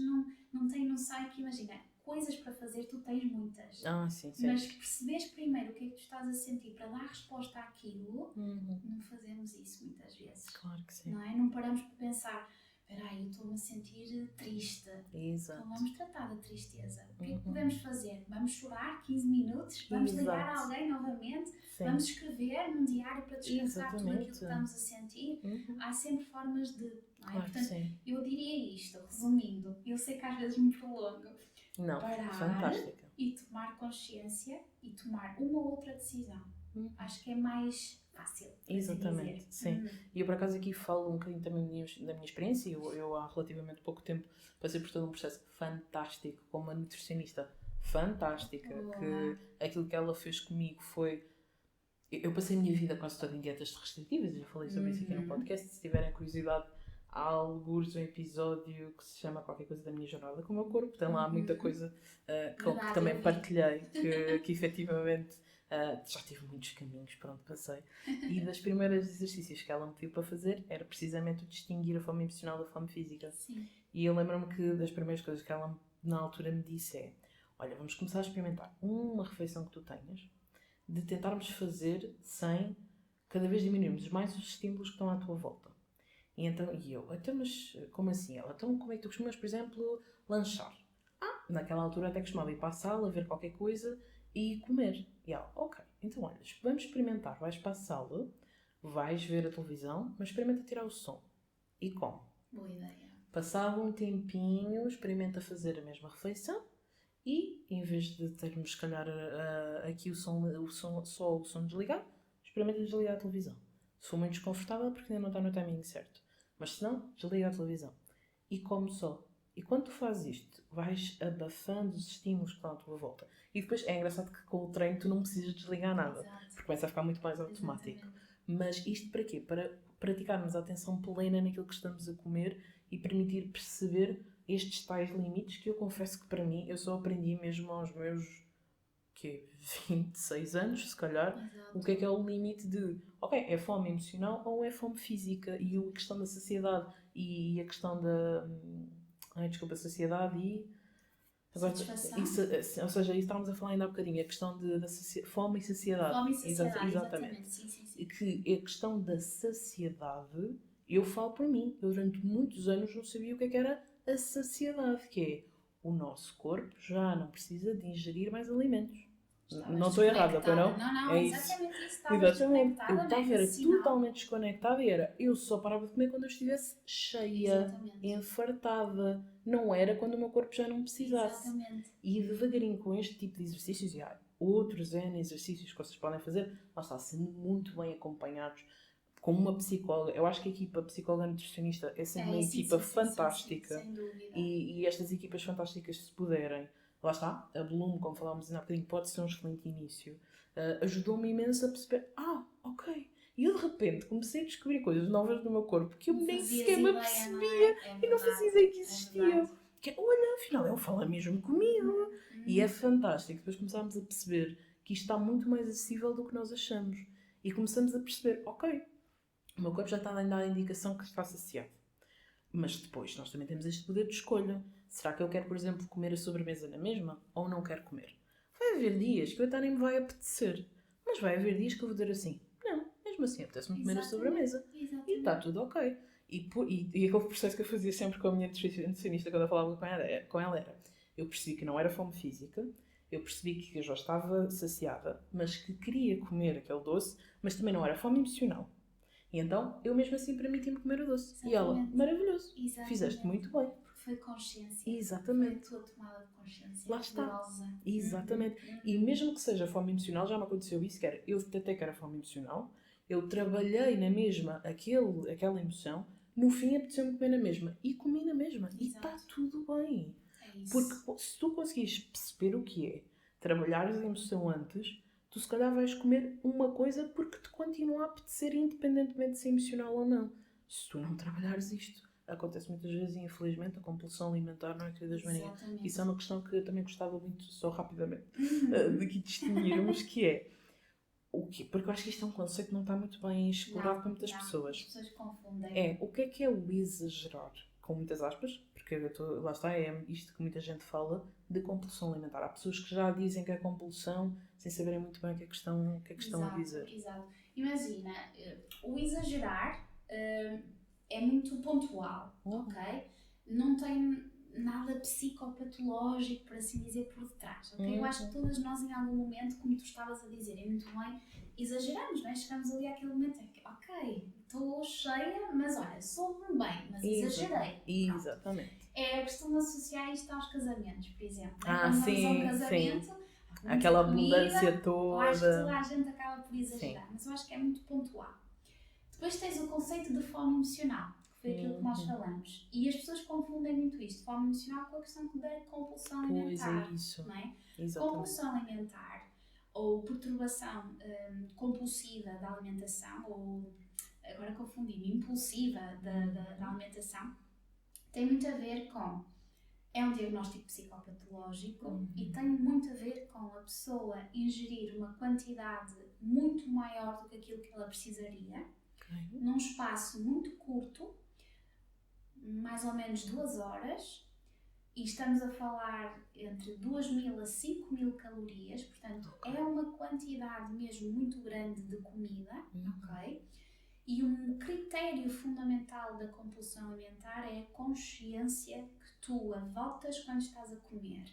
não têm noção, que imagina, coisas para fazer tu tens muitas. Sim. Mas perceberes primeiro o que é que tu estás a sentir para dar resposta àquilo, não fazemos isso muitas vezes. Claro que sim. Não é? Não paramos por pensar, espera aí, eu estou-me a sentir triste. Exato. Então vamos tratar da tristeza. O que é que podemos fazer? Vamos chorar 15 minutos? Vamos ligar a alguém novamente? Sim. Vamos escrever num diário para descansar tudo aquilo que estamos a sentir? Há sempre formas de... Não é? Claro, portanto, sim. eu diria isto, resumindo, eu sei que às vezes me prolongo. Não, parar fantástica. E tomar consciência e tomar uma ou outra decisão. Acho que é mais fácil. Exatamente, sim. E eu por acaso aqui falo um bocadinho também da minha experiência. Eu há relativamente pouco tempo passei por todo um processo fantástico com uma nutricionista fantástica. Que aquilo que ela fez comigo foi... Eu passei a minha vida quase toda em dietas restritivas. Eu já falei sobre isso aqui no podcast. Se tiverem curiosidade, há alguns um episódio que se chama qualquer coisa da minha jornada com o meu corpo. Tem lá muita coisa que também partilhei, que efetivamente já tive muitos caminhos por onde passei. E das primeiras exercícios que ela me pediu para fazer era precisamente o distinguir a fome emocional da fome física. Sim. E eu lembro-me que das primeiras coisas que ela na altura me disse é: olha, vamos começar a experimentar uma refeição que tu tenhas, de tentarmos fazer sem cada vez diminuirmos mais os estímulos que estão à tua volta. Então mas como assim? Ela, então como é que tu costumas, por exemplo, lanchar? Naquela altura até costumava ir para a sala, ver qualquer coisa e comer. E ela, ok, então olha, vamos experimentar, vais para a sala, vais ver a televisão, mas experimenta tirar o som e come. Boa ideia. Passado um tempinho, experimenta fazer a mesma refeição e, em vez de termos, se calhar, aqui só o som desligado, experimenta desligar a televisão. Se for muito desconfortável, porque ainda não está no timing certo. Mas se não, desliga a televisão. E come só. E quando tu fazes isto, vais abafando os estímulos que estão à tua volta. E depois é engraçado que com o treino tu não precisas desligar nada. Exato. Porque começa a ficar muito mais automático. Exatamente. Mas isto para quê? Para praticarmos a atenção plena naquilo que estamos a comer e permitir perceber estes tais limites que eu confesso que para mim eu só aprendi mesmo aos meus 26 anos, se calhar. Exato. O que é o limite de, ok, é fome emocional ou é fome física? E a questão da saciedade e a questão da... saciedade e... Agora, isso, ou seja, isso estávamos a falar ainda há bocadinho, a questão da fome e saciedade. Fome e saciedade, exatamente. Sim. E que a questão da saciedade, eu falo por mim, eu durante muitos anos não sabia o que era a saciedade, que é o nosso corpo já não precisa de ingerir mais alimentos. Não estou errada, pois não? Não, é exatamente isso. Exatamente. Eu estava totalmente desconectada e eu só parava de comer quando eu estivesse cheia, enfartada. Não era quando o meu corpo já não precisasse. Exatamente. E devagarinho com este tipo de exercícios, e há outros exercícios que vocês podem fazer, nós está sendo muito bem acompanhados com uma psicóloga. Eu acho que a equipa psicóloga nutricionista é sempre uma equipa fantástica. Sem dúvida. E estas equipas fantásticas, se puderem, lá está, a Bloom, como falámos ainda há bocadinho, pode ser um excelente início. Ajudou-me imenso a perceber, ok. E eu de repente comecei a descobrir coisas novas no meu corpo que eu nem sequer me apercebia e não fazia ideia que existiam. Que olha, afinal ele fala mesmo comigo. E é fantástico. Depois começámos a perceber que isto está muito mais acessível do que nós achamos. E começamos a perceber, ok, o meu corpo já está a dar a indicação que está saciado. Mas depois nós também temos este poder de escolha. Será que eu quero, por exemplo, comer a sobremesa na mesma ou não quero comer? Vai haver dias que eu até nem me vai apetecer. Mas vai haver dias que eu vou dizer assim, não, mesmo assim apetece-me comer a sobremesa. Exatamente. E está tudo ok. E aquele processo que eu fazia sempre com a minha nutricionista quando eu falava com ela era, eu percebi que não era fome física, eu percebi que eu já estava saciada, mas que queria comer aquele doce, mas também não era fome emocional. E então, eu mesmo assim permiti-me comer o doce. Exatamente. E ela, maravilhoso. Exatamente. Fizeste muito bem. Porque foi consciência. Exatamente. Foi a tua tomada de consciência. Lá está. Exatamente. E mesmo que seja fome emocional, já me aconteceu isso, que era, eu detectei que era fome emocional, Eu trabalhei na mesma aquela emoção, no fim apeteceu-me comer na mesma. E comi na mesma. Exato. E está tudo bem. É isso. Porque se tu conseguires perceber o que é trabalhares a emoção antes, tu se calhar vais comer uma coisa porque te continua a apetecer independentemente de ser emocional ou não. Se tu não trabalhares isto, acontece muitas vezes e infelizmente a compulsão alimentar, não é, queridas Maria? Isso é uma questão que eu também gostava muito, só rapidamente, de aqui distinguirmos, que é o quê? Porque eu acho que isto é um conceito que não está muito bem explorado para muitas pessoas. As pessoas confundem. O que é o exagerar? Com muitas aspas, porque lá está, é isto que muita gente fala de compulsão alimentar. Há pessoas que já dizem que é compulsão sem saberem muito bem o que é que estão a dizer. Exato. Imagina, o exagerar é muito pontual, ok? Não tem nada psicopatológico, por assim dizer, por detrás, ok? Eu acho que todas nós, em algum momento, como tu estavas a dizer, e muito bem, exageramos, não é? Chegamos ali àquele momento em que, ok, estou cheia, mas olha, soube-me bem, mas exagerei. Exatamente. Eu costumo associar isto aos casamentos, por exemplo. Quando vamos a um casamento, aquela abundância toda. Eu acho que toda a gente acaba por exagerar, mas eu acho que é muito pontual. Depois tens o conceito de fome emocional, que foi aquilo que nós falamos. E as pessoas confundem muito isto, fome emocional, com a questão da compulsão alimentar. Pois é isso. Não é? Exatamente. Compulsão alimentar ou perturbação compulsiva da alimentação, ou agora confundi-me, impulsiva da alimentação, tem muito a ver com... É um diagnóstico psicopatológico e tem muito a ver com a pessoa ingerir uma quantidade muito maior do que aquilo que ela precisaria, num espaço muito curto, mais ou menos 2 horas, e estamos a falar entre 2.000 a 5.000 calorias, portanto é uma quantidade mesmo muito grande de comida, ok? E um critério fundamental da compulsão alimentar é a consciência que tu adotas quando estás a comer.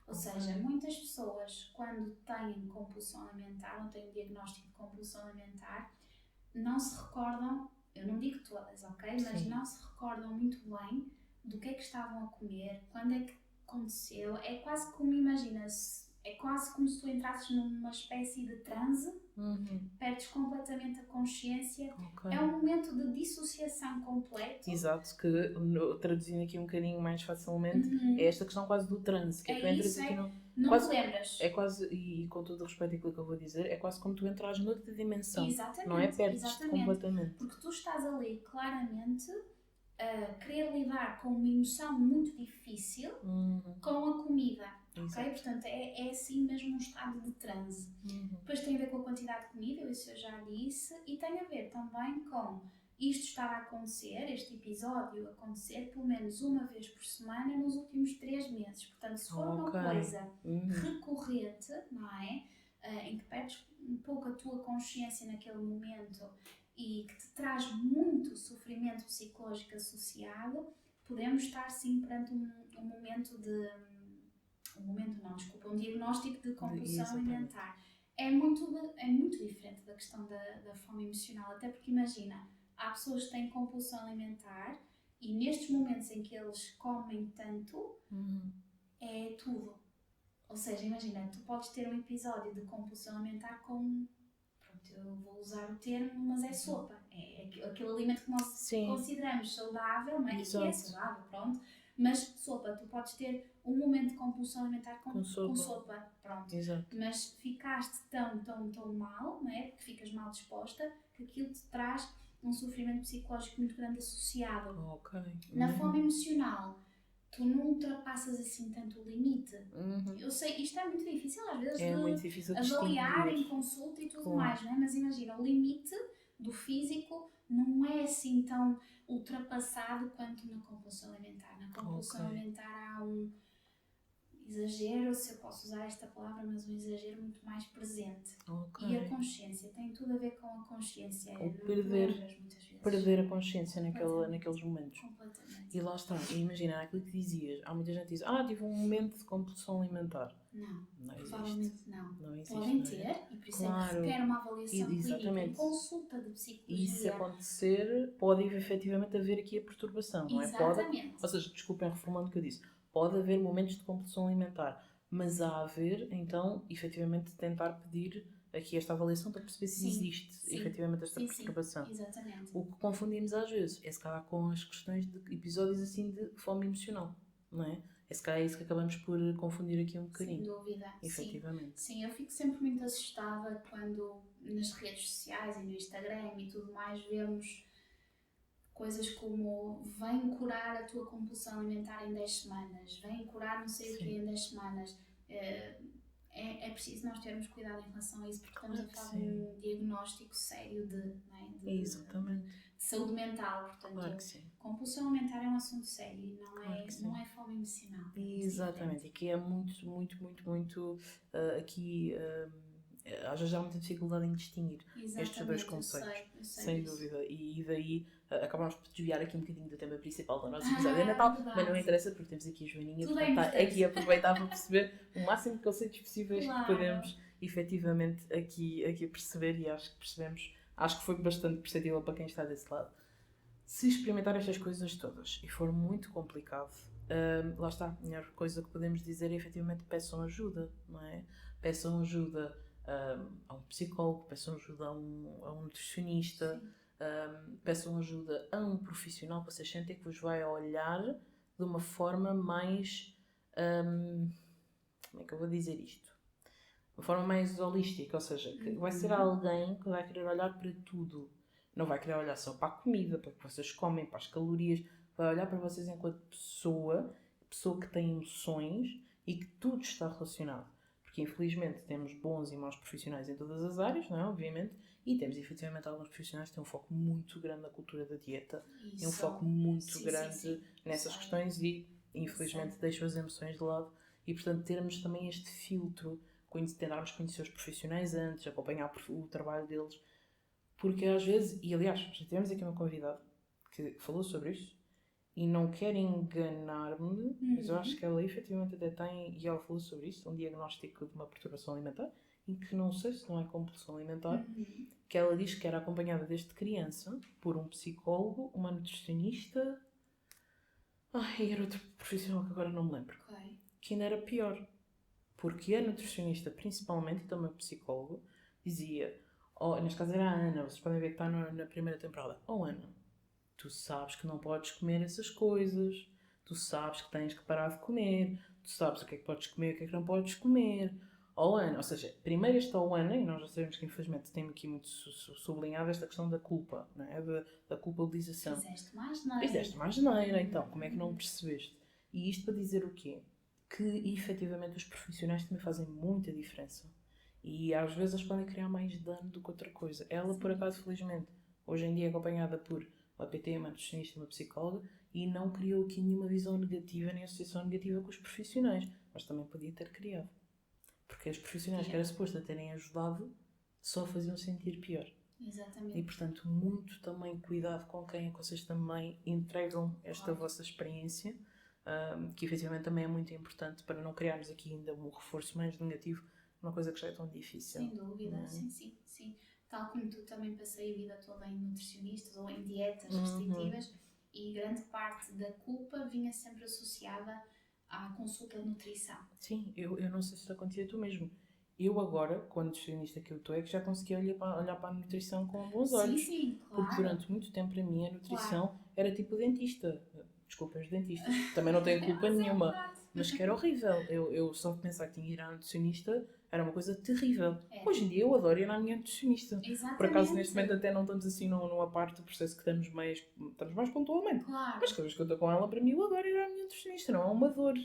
Ou seja, muitas pessoas, quando têm compulsão alimentar, não têm diagnóstico de compulsão alimentar, não se recordam, eu não digo todas, ok? Mas não se recordam muito bem do que é que estavam a comer, quando é que aconteceu. É quase como, imagina-se, é quase como se tu entrasses numa espécie de transe, perdes completamente a consciência. É um momento de dissociação completo. Exato, que traduzindo aqui um bocadinho mais facilmente, é esta questão quase do transe, que tu entras aqui não quase, te lembras. É quase, e com todo o respeito àquilo que eu vou dizer, é quase como tu entras noutra dimensão. Exatamente, não é? Perdes-te completamente. Porque tu estás ali claramente a querer lidar com uma emoção muito difícil com a comida. Ok? Portanto, é assim mesmo um estado de transe. Depois tem a ver com a quantidade de comida, isso eu já disse, e tem a ver também com isto estar a acontecer, este episódio acontecer pelo menos uma vez por semana nos últimos 3 meses. Portanto, se for uma coisa recorrente, não é? Em que perdes um pouco a tua consciência naquele momento e que te traz muito sofrimento psicológico associado, podemos estar sim perante um momento de... um diagnóstico de compulsão alimentar. É muito diferente da questão da fome emocional, até porque imagina, há pessoas que têm compulsão alimentar e nestes momentos em que eles comem tanto, é tudo. Ou seja, imagina, tu podes ter um episódio de compulsão alimentar com, pronto, eu vou usar o termo, mas é sopa. É aquele alimento que nós consideramos saudável, não é? Que é saudável, pronto. Mas sopa, tu podes ter um momento de compulsão alimentar com sopa, pronto. Exato. Mas ficaste tão mal, não é? Porque ficas mal disposta, que aquilo te traz um sofrimento psicológico muito grande associado. Na fome emocional, tu não ultrapassas assim tanto o limite. Eu sei, isto é muito difícil às vezes muito difícil de avaliar em consulta e tudo mais, não é? Mas imagina, o limite do físico não é assim tão ultrapassado quanto na compulsão alimentar. Na compulsão alimentar há um exagero, se eu posso usar esta palavra, mas um exagero muito mais presente. E a consciência, tem tudo a ver com a consciência. Perder a consciência naqueles momentos. Completamente. E lá está, e imagina aquilo que dizias, há muita gente que diz, tive um momento de compulsão alimentar. Não existe. Provavelmente não existe. Podem ter, e por isso é que requer uma avaliação clínica e consulta de psicologia. E se acontecer, pode efetivamente haver aqui a perturbação, não é? Exatamente. Ou seja, desculpem reformulando o que eu disse, pode haver momentos de compulsão alimentar, mas há a haver, então, efetivamente tentar pedir aqui esta avaliação para perceber se existe efetivamente esta perturbação. Exatamente. O que confundimos às vezes é se calhar com as questões de episódios assim de fome emocional, não é? É se calhar isso que acabamos por confundir aqui um bocadinho. Sem dúvida. Efetivamente. Sim, eu fico sempre muito assustada quando nas redes sociais e no Instagram e tudo mais vemos coisas como vem curar a tua compulsão alimentar em 10 semanas, vem curar não sei o que em 10 semanas. É preciso nós termos cuidado em relação a isso, porque estamos a falar de um diagnóstico sério de saúde mental. Portanto, compulsão alimentar é um assunto sério e não é fome emocional. Exatamente, e que é muito aqui. Às vezes há muita dificuldade em distinguir estes dois conceitos, eu sei sem disso. dúvida, e daí acabamos por desviar aqui um bocadinho do tema principal do nosso episódio de Natal, verdade. mas não interessa porque temos aqui a Joaninha, Tudo portanto está aqui a aproveitar para perceber o máximo de conceitos possíveis que podemos efetivamente aqui perceber, e acho que percebemos, acho que foi bastante perceptível para quem está desse lado. Se experimentar estas coisas todas e for muito complicado, lá está, a melhor coisa que podemos dizer é efetivamente peçam ajuda, não é? Peçam ajuda a um psicólogo, peçam ajuda a um nutricionista, peçam ajuda a um profissional que vocês sentem que vos vai olhar de uma forma mais... como é que eu vou dizer isto? Uma forma mais holística, ou seja, que vai ser alguém que vai querer olhar para tudo. Não vai querer olhar só para a comida, para o que vocês comem, para as calorias. Vai olhar para vocês enquanto pessoa que tem emoções e que tudo está relacionado. Porque infelizmente temos bons e maus profissionais em todas as áreas, não é? Obviamente. E temos efetivamente alguns profissionais que têm um foco muito grande na cultura da dieta. E um foco muito grande nessas questões e infelizmente deixam as emoções de lado. E portanto termos também este filtro, tentarmos conhecer os profissionais antes, acompanhar o trabalho deles. Porque às vezes, e aliás, já tivemos aqui uma convidada que falou sobre isso e não quero enganar-me, mas eu acho que ela efetivamente até tem, e ela falou sobre isso, um diagnóstico de uma perturbação alimentar, e que não sei se não é compulsão alimentar, que ela diz que era acompanhada desde criança por um psicólogo, uma nutricionista, e era outro profissional que agora não me lembro, que ainda era pior, porque a nutricionista principalmente, e também o psicólogo, dizia... neste caso era a Ana, vocês podem ver que está na primeira temporada. Ana, tu sabes que não podes comer essas coisas, tu sabes que tens que parar de comer, tu sabes o que é que podes comer e o que é que não podes comer. Ana, ou seja, primeiro está o Ana, e nós já sabemos que infelizmente tem aqui muito sublinhado esta questão da culpa, não é? Da culpabilização. Fizeste mais neira, então, como é que não percebeste? E isto para dizer o quê? Que efetivamente os profissionais também fazem muita diferença. E às vezes eles podem criar mais dano do que outra coisa. Ela, por acaso, felizmente, hoje em dia é acompanhada por uma PT, uma nutricionista e uma psicóloga e não criou aqui nenhuma visão negativa nem associação negativa com os profissionais. Mas também podia ter criado. Porque os profissionais que era suposto a terem ajudado só faziam sentir pior. Exatamente. E, portanto, muito também cuidado com quem é que vocês também entregam esta vossa experiência, que efetivamente também é muito importante para não criarmos aqui ainda um reforço mais negativo, uma coisa que já é tão difícil. Sem dúvida, sim. Tal como tu, também passei a vida toda em nutricionistas ou em dietas restritivas e grande parte da culpa vinha sempre associada à consulta de nutrição. Sim, eu não sei se isso acontecia tu mesmo. Eu agora, com a nutricionista que eu estou, é que já consegui olhar para a nutrição com bons olhos. Sim, claro. Porque durante muito tempo para mim a nutrição era tipo dentista. Desculpem os dentistas, também não tenho culpa nenhuma. Mas que era horrível. Eu só de pensar que tinha que ir à nutricionista era uma coisa terrível. Hoje em dia eu adoro ir à minha nutricionista. Exatamente. Por acaso neste momento até não estamos assim numa parte do processo que estamos mais pontualmente. Claro. Mas cada vez que eu estou com ela, para mim eu adoro ir à minha nutricionista. Não é uma dor.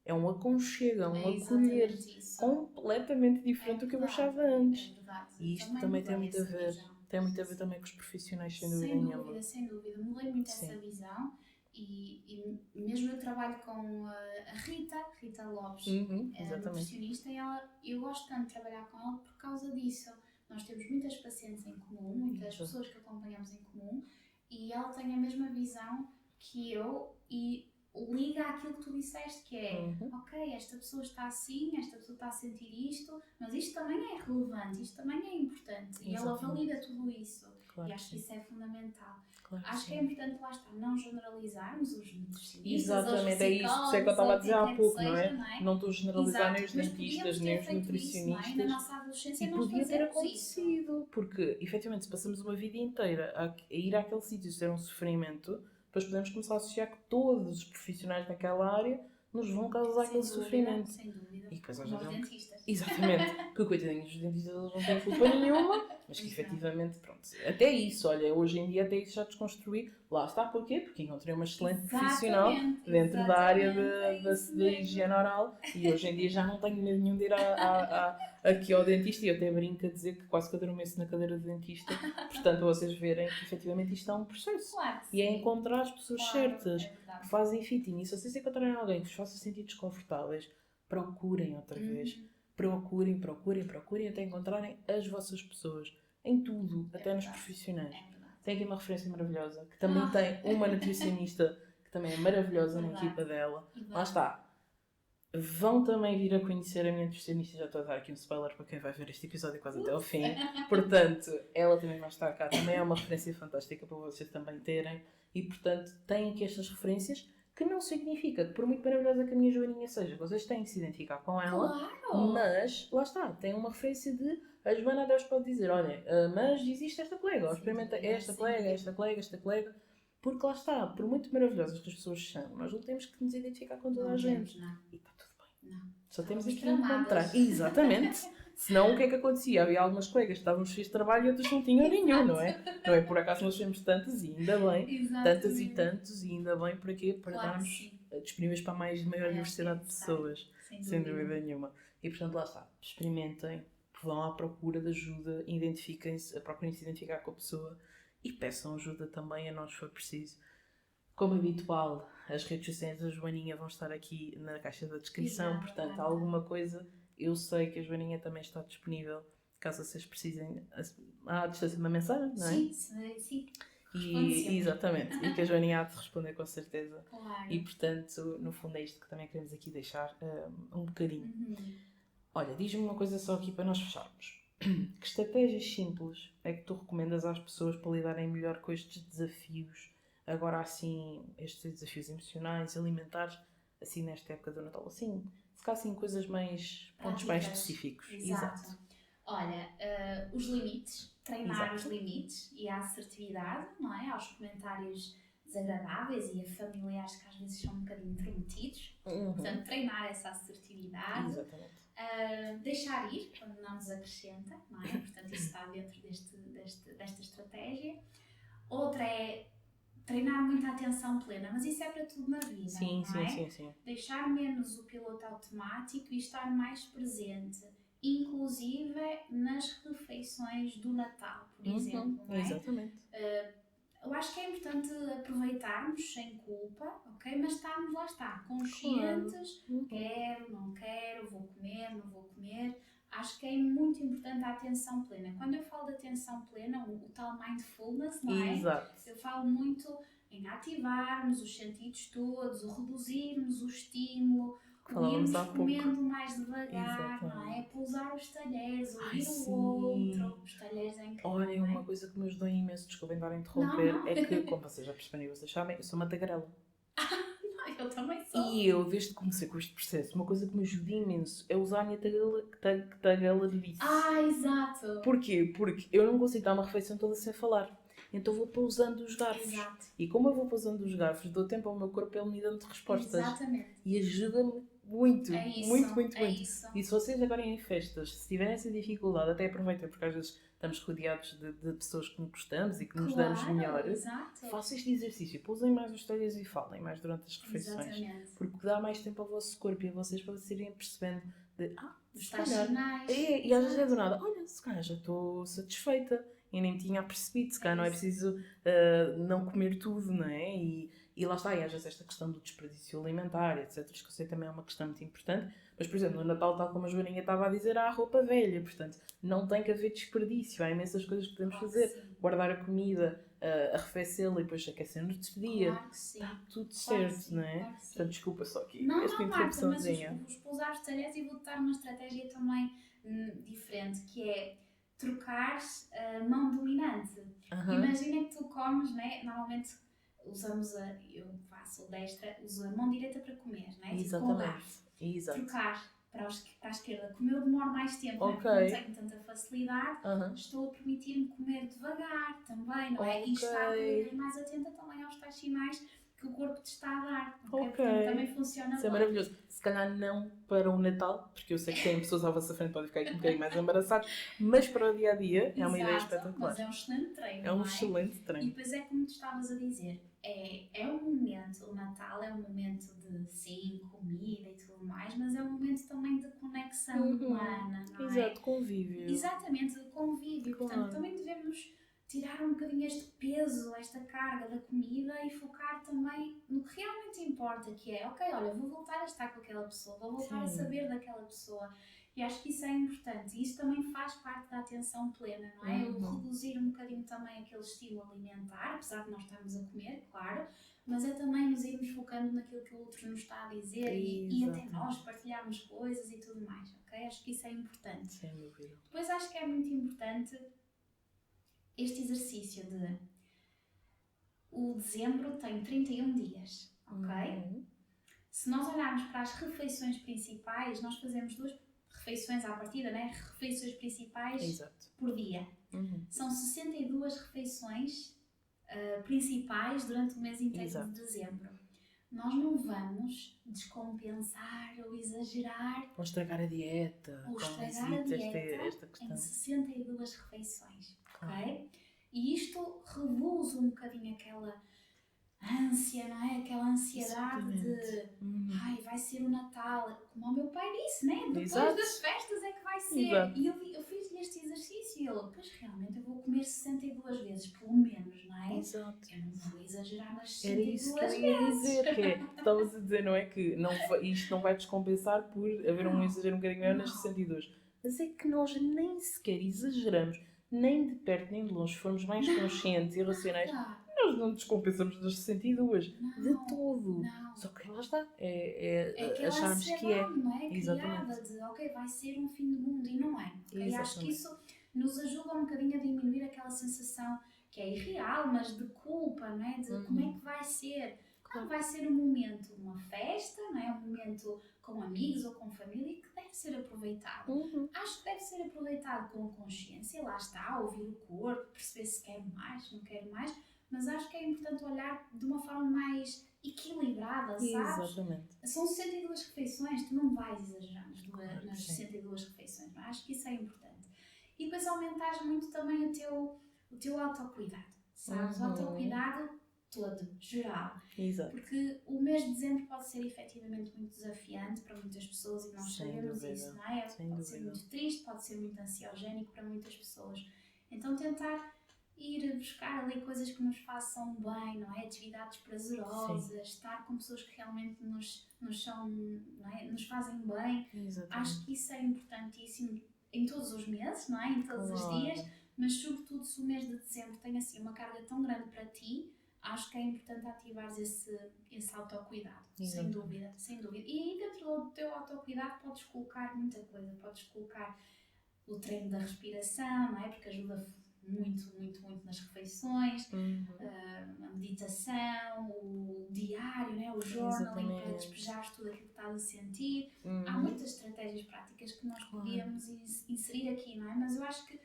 É um aconchego, é um acolher completamente diferente do que eu achava antes. É verdade. E isto também tem muito a ver. Tem muito a ver também com os profissionais, sem dúvida nenhuma. Sem dúvida. Mudei muito essa visão. E mesmo eu trabalho com a Rita Lopes, é nutricionista, e eu gosto tanto de trabalhar com ela por causa disso. Nós temos muitas pacientes em comum, muitas pessoas que acompanhamos em comum, e ela tem a mesma visão que eu e liga àquilo que tu disseste, que é ok, esta pessoa está assim, esta pessoa está a sentir isto, mas isto também é relevante, isto também é importante. E ela valida tudo isso. Claro e acho que isso é fundamental. Claro acho que é importante, lá está, não generalizarmos os nutricionistas, exatamente, é isso que eu estava a dizer há pouco, não é? Não estou a generalizar nem os dentistas, nem os nutricionistas. Isso, na nossa adolescência, e nós podia ter fazemos acontecido, isso. porque efetivamente se passamos uma vida inteira a ir àquele sítio ser um sofrimento, depois podemos começar a associar que todos os profissionais daquela área nos vão causar aquele sofrimento. Sem dúvida. E depois Como os dentistas. Exatamente. Que coitadinhos dos dentistas, eles não têm culpa nenhuma, mas que efetivamente, pronto. Até isso, olha, hoje em dia até isso já desconstruí. Lá está, porquê? Porque encontrei uma excelente profissional dentro da área da higiene oral e hoje em dia já não tenho medo nenhum de ir aqui ao dentista e eu até brinco a dizer que quase que adormeço na cadeira do dentista. Portanto, vocês verem que efetivamente isto é um processo. Claro que e é encontrar as pessoas certas que fazem fitting. E se vocês encontrarem alguém que vos faça sentir desconfortáveis, procurem outra vez. Procurem até encontrarem as vossas pessoas. Em tudo, até nos profissionais. Tem aqui uma referência maravilhosa, que também tem uma nutricionista, que também é maravilhosa na equipa dela. Lá está. Vão também vir a conhecer a minha nutricionista, já estou a dar aqui um spoiler para quem vai ver este episódio quase até ao fim. Portanto, ela também vai estar cá. Também é uma referência fantástica para vocês também terem. E, portanto, têm aqui estas referências, que não significa que, por muito maravilhosa que a minha Joaninha seja, vocês têm que se identificar com ela, mas, lá está, tem uma referência de a Joana Deus pode dizer, olha, mas existe esta colega, ou experimenta esta colega, porque lá está, por muito maravilhosas que as pessoas são, nós não temos que nos identificar com toda a gente. E está tudo bem. Só temos aqui que encontrar. Exatamente. Senão, o que é que acontecia? Havia algumas colegas que estavam cheias de trabalho e outras não tinham nenhum, não é? Não é por acaso nós temos tantas e ainda bem. Tantas e tantos e ainda bem para quê? Para darmos disponíveis para maior diversidade de pessoas. Sem dúvida nenhuma. E portanto, lá está. Experimentem, vão à procura de ajuda, identifiquem-se, procurem se identificar com a pessoa e peçam ajuda também a nós, se for preciso. Como habitual, as redes sociais da Joaninha vão estar aqui na caixa da descrição, portanto, alguma coisa, eu sei que a Joaninha também está disponível, caso vocês precisem, à distância de uma mensagem, não é? Sim. Exatamente, e que a Joaninha há de responder com certeza. Claro. E, portanto, no fundo é isto que também queremos aqui deixar um bocadinho. Olha, diz-me uma coisa só aqui para nós fecharmos. Que estratégias simples é que tu recomendas às pessoas para lidarem melhor com estes desafios? Agora assim, estes desafios emocionais, alimentares, assim nesta época do Natal, assim, se calhar assim coisas mais, pontos mais específicos. Exato. Olha, os limites, treinar os limites e a assertividade, não é? Aos comentários desagradáveis e a familiares que às vezes são um bocadinho intrometidos. Portanto, treinar essa assertividade. Exatamente. Deixar ir quando não nos acrescenta, não é? Portanto, isso está dentro desta estratégia. Outra é treinar muita atenção plena, mas isso é para tudo na vida, Sim. Deixar menos o piloto automático e estar mais presente, inclusive nas refeições do Natal, por exemplo, não é? Exatamente. Eu acho que é importante aproveitarmos sem culpa, ok? Mas estarmos, lá está, conscientes, quero, não quero, vou comer, não vou comer. Acho que é muito importante a atenção plena. Quando eu falo de atenção plena, o tal mindfulness, não é? Exato. Eu falo muito em ativarmos os sentidos todos, o reduzirmos o estímulo, o irmos comendo mais devagar, não é? Pousar os talheres, ouvir o outro, os talheres em que... Olha, uma coisa que me ajudou imenso, desculpem dar a interromper, é que, como vocês já perceberam e vocês sabem, eu sou uma tagarela. Eu também sou. E eu, desde que comecei com este processo, uma coisa que me ajuda imenso é usar a minha tagarelice. Exato. Porquê? Porque eu não consigo dar uma refeição toda sem falar. Então vou pousando os garfos. Exato. E como eu vou pousando os garfos, dou tempo ao meu corpo ele me dando respostas. Exatamente. E ajuda-me muito. É isso. Muito. Isso. E se vocês agora em festas, se tiverem essa dificuldade, até aproveitem, porque às vezes estamos rodeados de pessoas que nos gostamos e que nos damos melhor. Façam este exercício, pousem mais os talheres e falem mais durante as refeições. Exatamente. Porque dá mais tempo ao vosso corpo e a vocês para vocês irem percebendo de, se calhar. E às vezes é do nada, olha, se calhar já estou satisfeita e nem me tinha percebido, se calhar não é preciso não comer tudo, não é? E lá está, e às vezes esta questão do desperdício alimentar, etc., que eu sei também é uma questão muito importante, mas, por exemplo, no Natal, tal como a Joaninha estava a dizer, há a roupa velha, portanto, não tem que haver desperdício, há imensas coisas que podemos fazer, guardar a comida, arrefecê-la e depois aquecer no outro dia, está tudo certo, não é? Portanto, desculpa só aqui, esta interrupçãozinha. Mas vos pousar os talheres e vou dar uma estratégia também diferente, que é trocares a mão dominante. Imagina que tu comes, né? Normalmente usamos eu faço destra, uso a mão direita para comer, né? Exatamente. Tipo, trocar para a esquerda. Como eu demoro mais tempo, né? Porque não tenho tanta facilidade, estou a permitir-me comer devagar também, não é? E estar cada vez mais atenta também aos tais sinais que o corpo te está a dar. Portanto, também funciona Isso é maravilhoso. Se calhar não para o Natal, porque eu sei que tem pessoas à vossa frente que podem ficar um bocadinho mais embaraçados, mas para o dia a dia é uma ideia espetacular. Mas é um excelente treino. É um excelente treino. E depois é como tu estavas a dizer, é um momento, o Natal é um momento de sim, comida e tudo mais, mas é um momento também de conexão humana, não é? Exato, convívio. Exatamente, de convívio. Claro. Portanto, também devemos tirar um bocadinho este peso, esta carga da comida e focar também no que realmente importa, que é, ok, olha, vou voltar a estar com aquela pessoa, vou voltar a saber daquela pessoa. E acho que isso é importante. E isso também faz parte da atenção plena, não é? Eu reduzir um bocadinho também aquele estilo alimentar, apesar de nós estarmos a comer, claro, mas é também nos irmos focando naquilo que o outro nos está a dizer e até nós partilharmos coisas e tudo mais, ok? Acho que isso é importante. Sem dúvida. Depois acho que é muito importante este exercício de o dezembro tem 31 dias, ok? Se nós olharmos para as refeições principais, nós fazemos 2 refeições à partida, né? Refeições principais por dia. São 62 refeições principais durante o mês inteiro de dezembro. Nós não vamos descompensar ou exagerar ou estragar a dieta esta questão. em 62 refeições, ok? E isto reduz um bocadinho aquela ânsia, não é? Aquela ansiedade de ai, vai ser o Natal, como o meu pai disse, né? Depois das festas é que vai ser. E eu fiz-lhe este exercício e ele, pois realmente eu vou comer 62 vezes, pelo menos, não é? Exato. Eu não vou exagerar nas 62 Era isso que eu ia dizer, que estavas a dizer, não é? Que isto não vai descompensar por haver um exagero um bocadinho maior nas 62. Mas é que nós nem sequer exageramos, nem de perto nem de longe, se formos mais conscientes e racionais, nós não descompensamos das 62, de todo. Só que lá está, acharmos que é. Não é? Criada de, ok, vai ser um fim do mundo, e não é. Okay? E acho que isso nos ajuda um bocadinho a diminuir aquela sensação que é irreal, mas de culpa, não é? De como é que vai ser. Não, vai ser um momento, uma festa, não é? Um momento com amigos ou com família que deve ser aproveitado. Acho que deve ser aproveitado com consciência, lá está, ouvir o corpo, perceber se quer mais, não quer mais, mas acho que é importante olhar de uma forma mais equilibrada, sabes? Exatamente. São 62 refeições, tu não vais exagerar nas 62 refeições, não é? Acho que isso é importante. E depois aumentares muito também o teu autocuidado, sabes? O autocuidado todo, geral. Exato. Porque o mês de dezembro pode ser efetivamente muito desafiante para muitas pessoas e nós sabemos isso, não é? Pode ser muito triste, pode ser muito ansiogénico para muitas pessoas. Então tentar ir buscar ali coisas que nos façam bem, não é? Atividades prazerosas, estar com pessoas que realmente nos são, não é? Nos fazem bem. Exatamente. Acho que isso é importantíssimo em todos os meses, não é? Em todos os dias, mas sobretudo se o mês de dezembro tem assim uma carga tão grande para ti, acho que é importante ativares esse autocuidado, sem dúvida. E dentro do teu autocuidado podes colocar muita coisa, podes colocar o treino da respiração, não é? Porque ajuda muito nas refeições, a meditação, o diário, né? O journaling para despejar tudo aquilo que estás a sentir. Há muitas estratégias práticas que nós podíamos inserir aqui, não é? Mas eu acho que,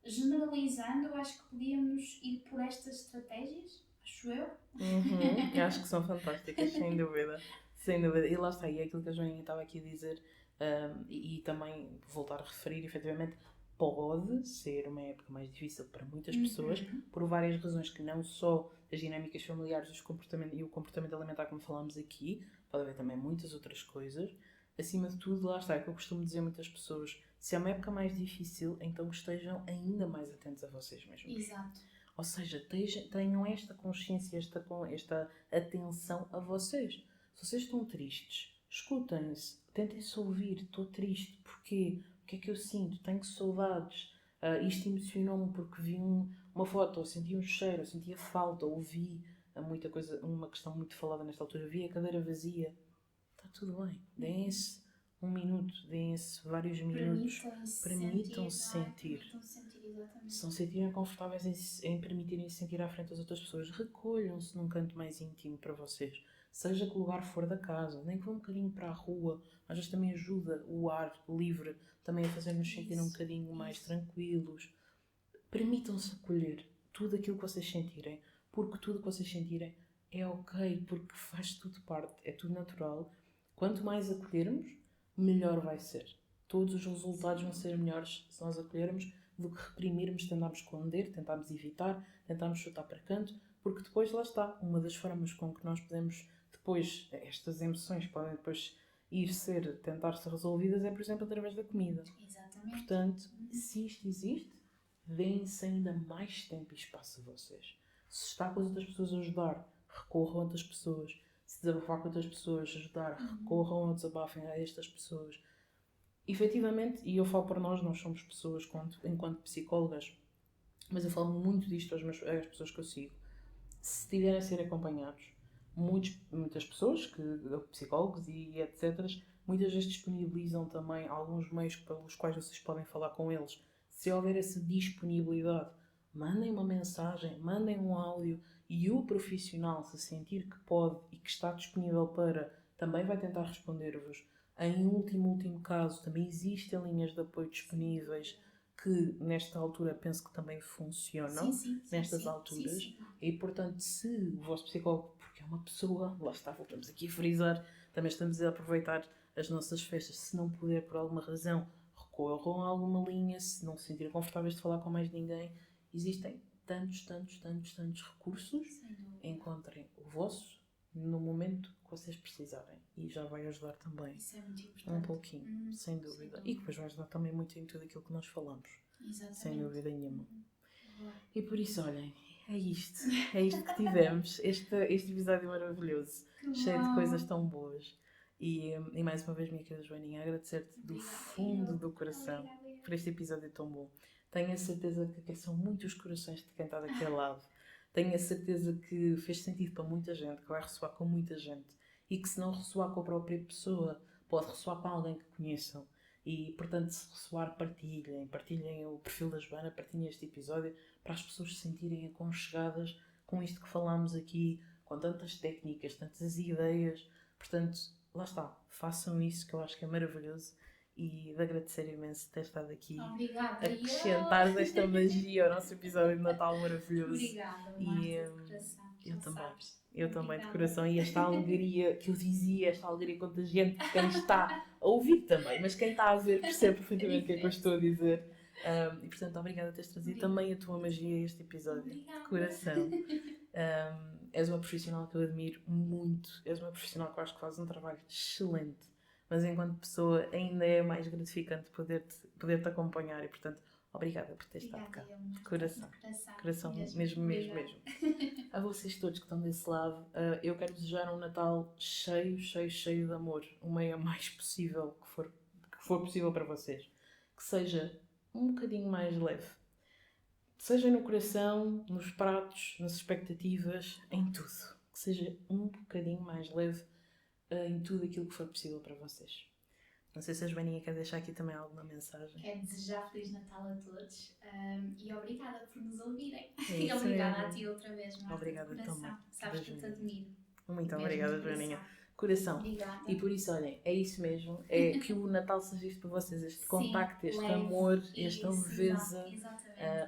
generalizando, eu acho que podíamos ir por estas estratégias, acho eu. Eu acho que são fantásticas, sem dúvida. Sem dúvida. E lá está, e é aquilo que a Joaninha estava aqui a dizer, e também voltar a referir, efetivamente, pode ser uma época mais difícil para muitas pessoas, por várias razões, que não só as dinâmicas familiares e o comportamento alimentar, como falámos aqui, pode haver também muitas outras coisas. Acima de tudo, lá está, é que eu costumo dizer a muitas pessoas, se é uma época mais difícil, então estejam ainda mais atentos a vocês mesmos. Exato. Ou seja, tenham esta consciência, esta atenção a vocês. Se vocês estão tristes, escutem-se, tentem-se ouvir, estou triste, porquê? O que é que eu sinto? Tenho saudades. Isto emocionou-me porque vi uma foto, ou senti um cheiro, ou senti a falta, ou ouvi muita coisa, uma questão muito falada nesta altura, vi a cadeira vazia. Está tudo bem. Deem-se 1 minuto, deem-se vários minutos, permitam-se sentir. Exatamente. Se não se sentirem confortáveis em permitirem-se sentir à frente das outras pessoas, recolham-se num canto mais íntimo para vocês. Seja que o lugar for da casa, nem que vão um bocadinho para a rua, às vezes também ajuda o ar livre também a fazer-nos sentir um bocadinho mais tranquilos. Permitam-se acolher tudo aquilo que vocês sentirem, porque tudo que vocês sentirem é ok, porque faz tudo parte, é tudo natural. Quanto mais acolhermos, melhor vai ser. Todos os resultados vão ser melhores se nós acolhermos do que reprimirmos, tentarmos esconder, tentarmos evitar, tentarmos chutar para canto, porque depois lá está, uma das formas com que nós podemos depois, estas emoções podem depois tentar ser resolvidas é, por exemplo, através da comida. Exatamente. Portanto, se isto existe, deem-se ainda mais tempo e espaço a vocês. Se está com as outras pessoas a ajudar, recorram a outras pessoas. Se desabafar com outras pessoas, ajudar, recorram ou desabafem a estas pessoas. Efetivamente, e eu falo por nós somos pessoas enquanto psicólogas, mas eu falo muito disto às pessoas que eu sigo. Se tiverem a ser acompanhados, muitas pessoas, psicólogos e etc., muitas vezes disponibilizam também alguns meios pelos quais vocês podem falar com eles. Se houver essa disponibilidade, mandem uma mensagem, mandem um áudio e o profissional, se sentir que pode e que está disponível para, também vai tentar responder-vos. Em último caso, também existem linhas de apoio disponíveis que, nesta altura, penso que também funcionam, nestas alturas. Sim. E, portanto, se o vosso psicólogo, porque é uma pessoa, lá está, voltamos aqui a frisar, também estamos a aproveitar as nossas festas, se não puder, por alguma razão, recorram a alguma linha, se não se sentirem confortáveis de falar com mais ninguém, existem tantos recursos, encontrem o vosso no momento que vocês precisarem e já vai ajudar também. Isso é muito importante. Um pouquinho, sem dúvida. E depois vai ajudar também muito em tudo aquilo que nós falamos. Exatamente. Sem dúvida nenhuma. E por isso, olhem, é isto que tivemos, este episódio maravilhoso, cheio de coisas tão boas. E mais uma vez, minha querida Joaninha, agradecer-te do fundo do coração por este episódio tão bom. Tenho a certeza que aqueceu muitos corações de quem está daquele lado. Tenho a certeza que fez sentido para muita gente, que vai ressoar com muita gente. E que se não ressoar com a própria pessoa, pode ressoar com alguém que conheçam. E, portanto, se ressoar, partilhem o perfil da Joana, partilhem este episódio para as pessoas se sentirem aconchegadas com isto que falámos aqui, com tantas técnicas, tantas ideias. Portanto, lá está, façam isso que eu acho que é maravilhoso e de agradecer imenso ter estado aqui. Obrigada. A acrescentar esta magia ao nosso episódio de Natal maravilhoso. Obrigada, de coração. Eu também, de coração. E esta alegria que eu dizia, esta alegria contagiante de quem está a ouvir também, mas quem está a ver percebe perfeitamente o que é que eu estou a dizer. E portanto, obrigada por teres trazido também a tua magia a este episódio. Obrigada. De coração. És uma profissional que eu admiro muito. És uma profissional que eu acho que faz um trabalho excelente. Mas enquanto pessoa ainda é mais gratificante poder-te acompanhar e portanto, obrigada por teres estado cá. De coração. Coração mesmo. A vocês todos que estão desse lado, eu quero desejar um Natal cheio de amor. O meio mais possível que for possível para vocês. Que seja um bocadinho mais leve. Seja no coração, nos pratos, nas expectativas, em tudo. Que seja um bocadinho mais leve em tudo aquilo que for possível para vocês. Não sei se a Joaninha quer deixar aqui também alguma mensagem. Quero desejar Feliz Natal a todos e obrigada por nos ouvirem. E obrigada a ti outra vez, Marta. Obrigada também. Sabes que eu te admiro. Muito obrigada, Joaninha. Coração. Obrigada. E por isso, olhem, é isso mesmo. É que o Natal seja isto para vocês, este contacto, este amor, esta leveza,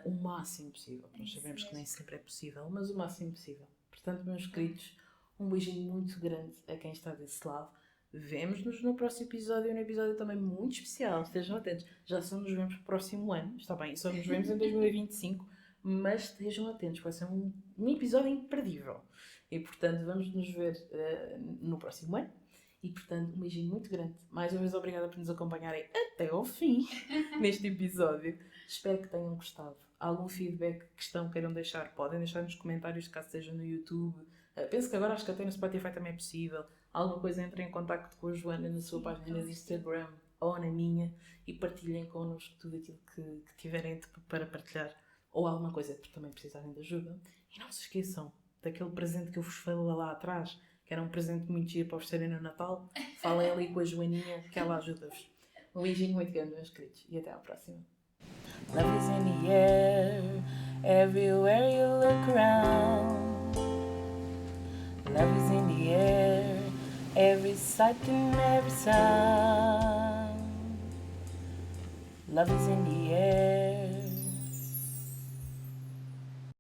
o máximo possível. Nós sabemos que nem sempre é possível, mas o máximo possível. Portanto, meus queridos, um beijinho muito grande a quem está desse lado. Vemo-nos no próximo episódio, um episódio também muito especial. Estejam atentos. Já só nos vemos no próximo ano, está bem? Só nos vemos em 2025, mas estejam atentos, vai ser um episódio imperdível. E, portanto, vamos nos ver no próximo ano. E, portanto, um beijinho muito grande. Mais uma vez, obrigada por nos acompanharem até ao fim neste episódio. Espero que tenham gostado. Algum feedback, queiram deixar, podem deixar nos comentários, caso seja no YouTube. Penso que agora acho que até no Spotify também é possível. Alguma coisa, entrem em contacto com a Joana na sua página de Instagram ou na minha e partilhem connosco tudo aquilo que tiverem para partilhar ou alguma coisa que também precisarem de ajuda. E não se esqueçam daquele presente que eu vos falei lá atrás, que era um presente muito giro para oferecerem no Natal. Falem ali com a Joaninha, que ela ajuda-vos. Um beijinho muito grande, meus queridos, e até à próxima. Love is in the air, everywhere you look around. Love is in the air, every sight and every sound. Love is in the air.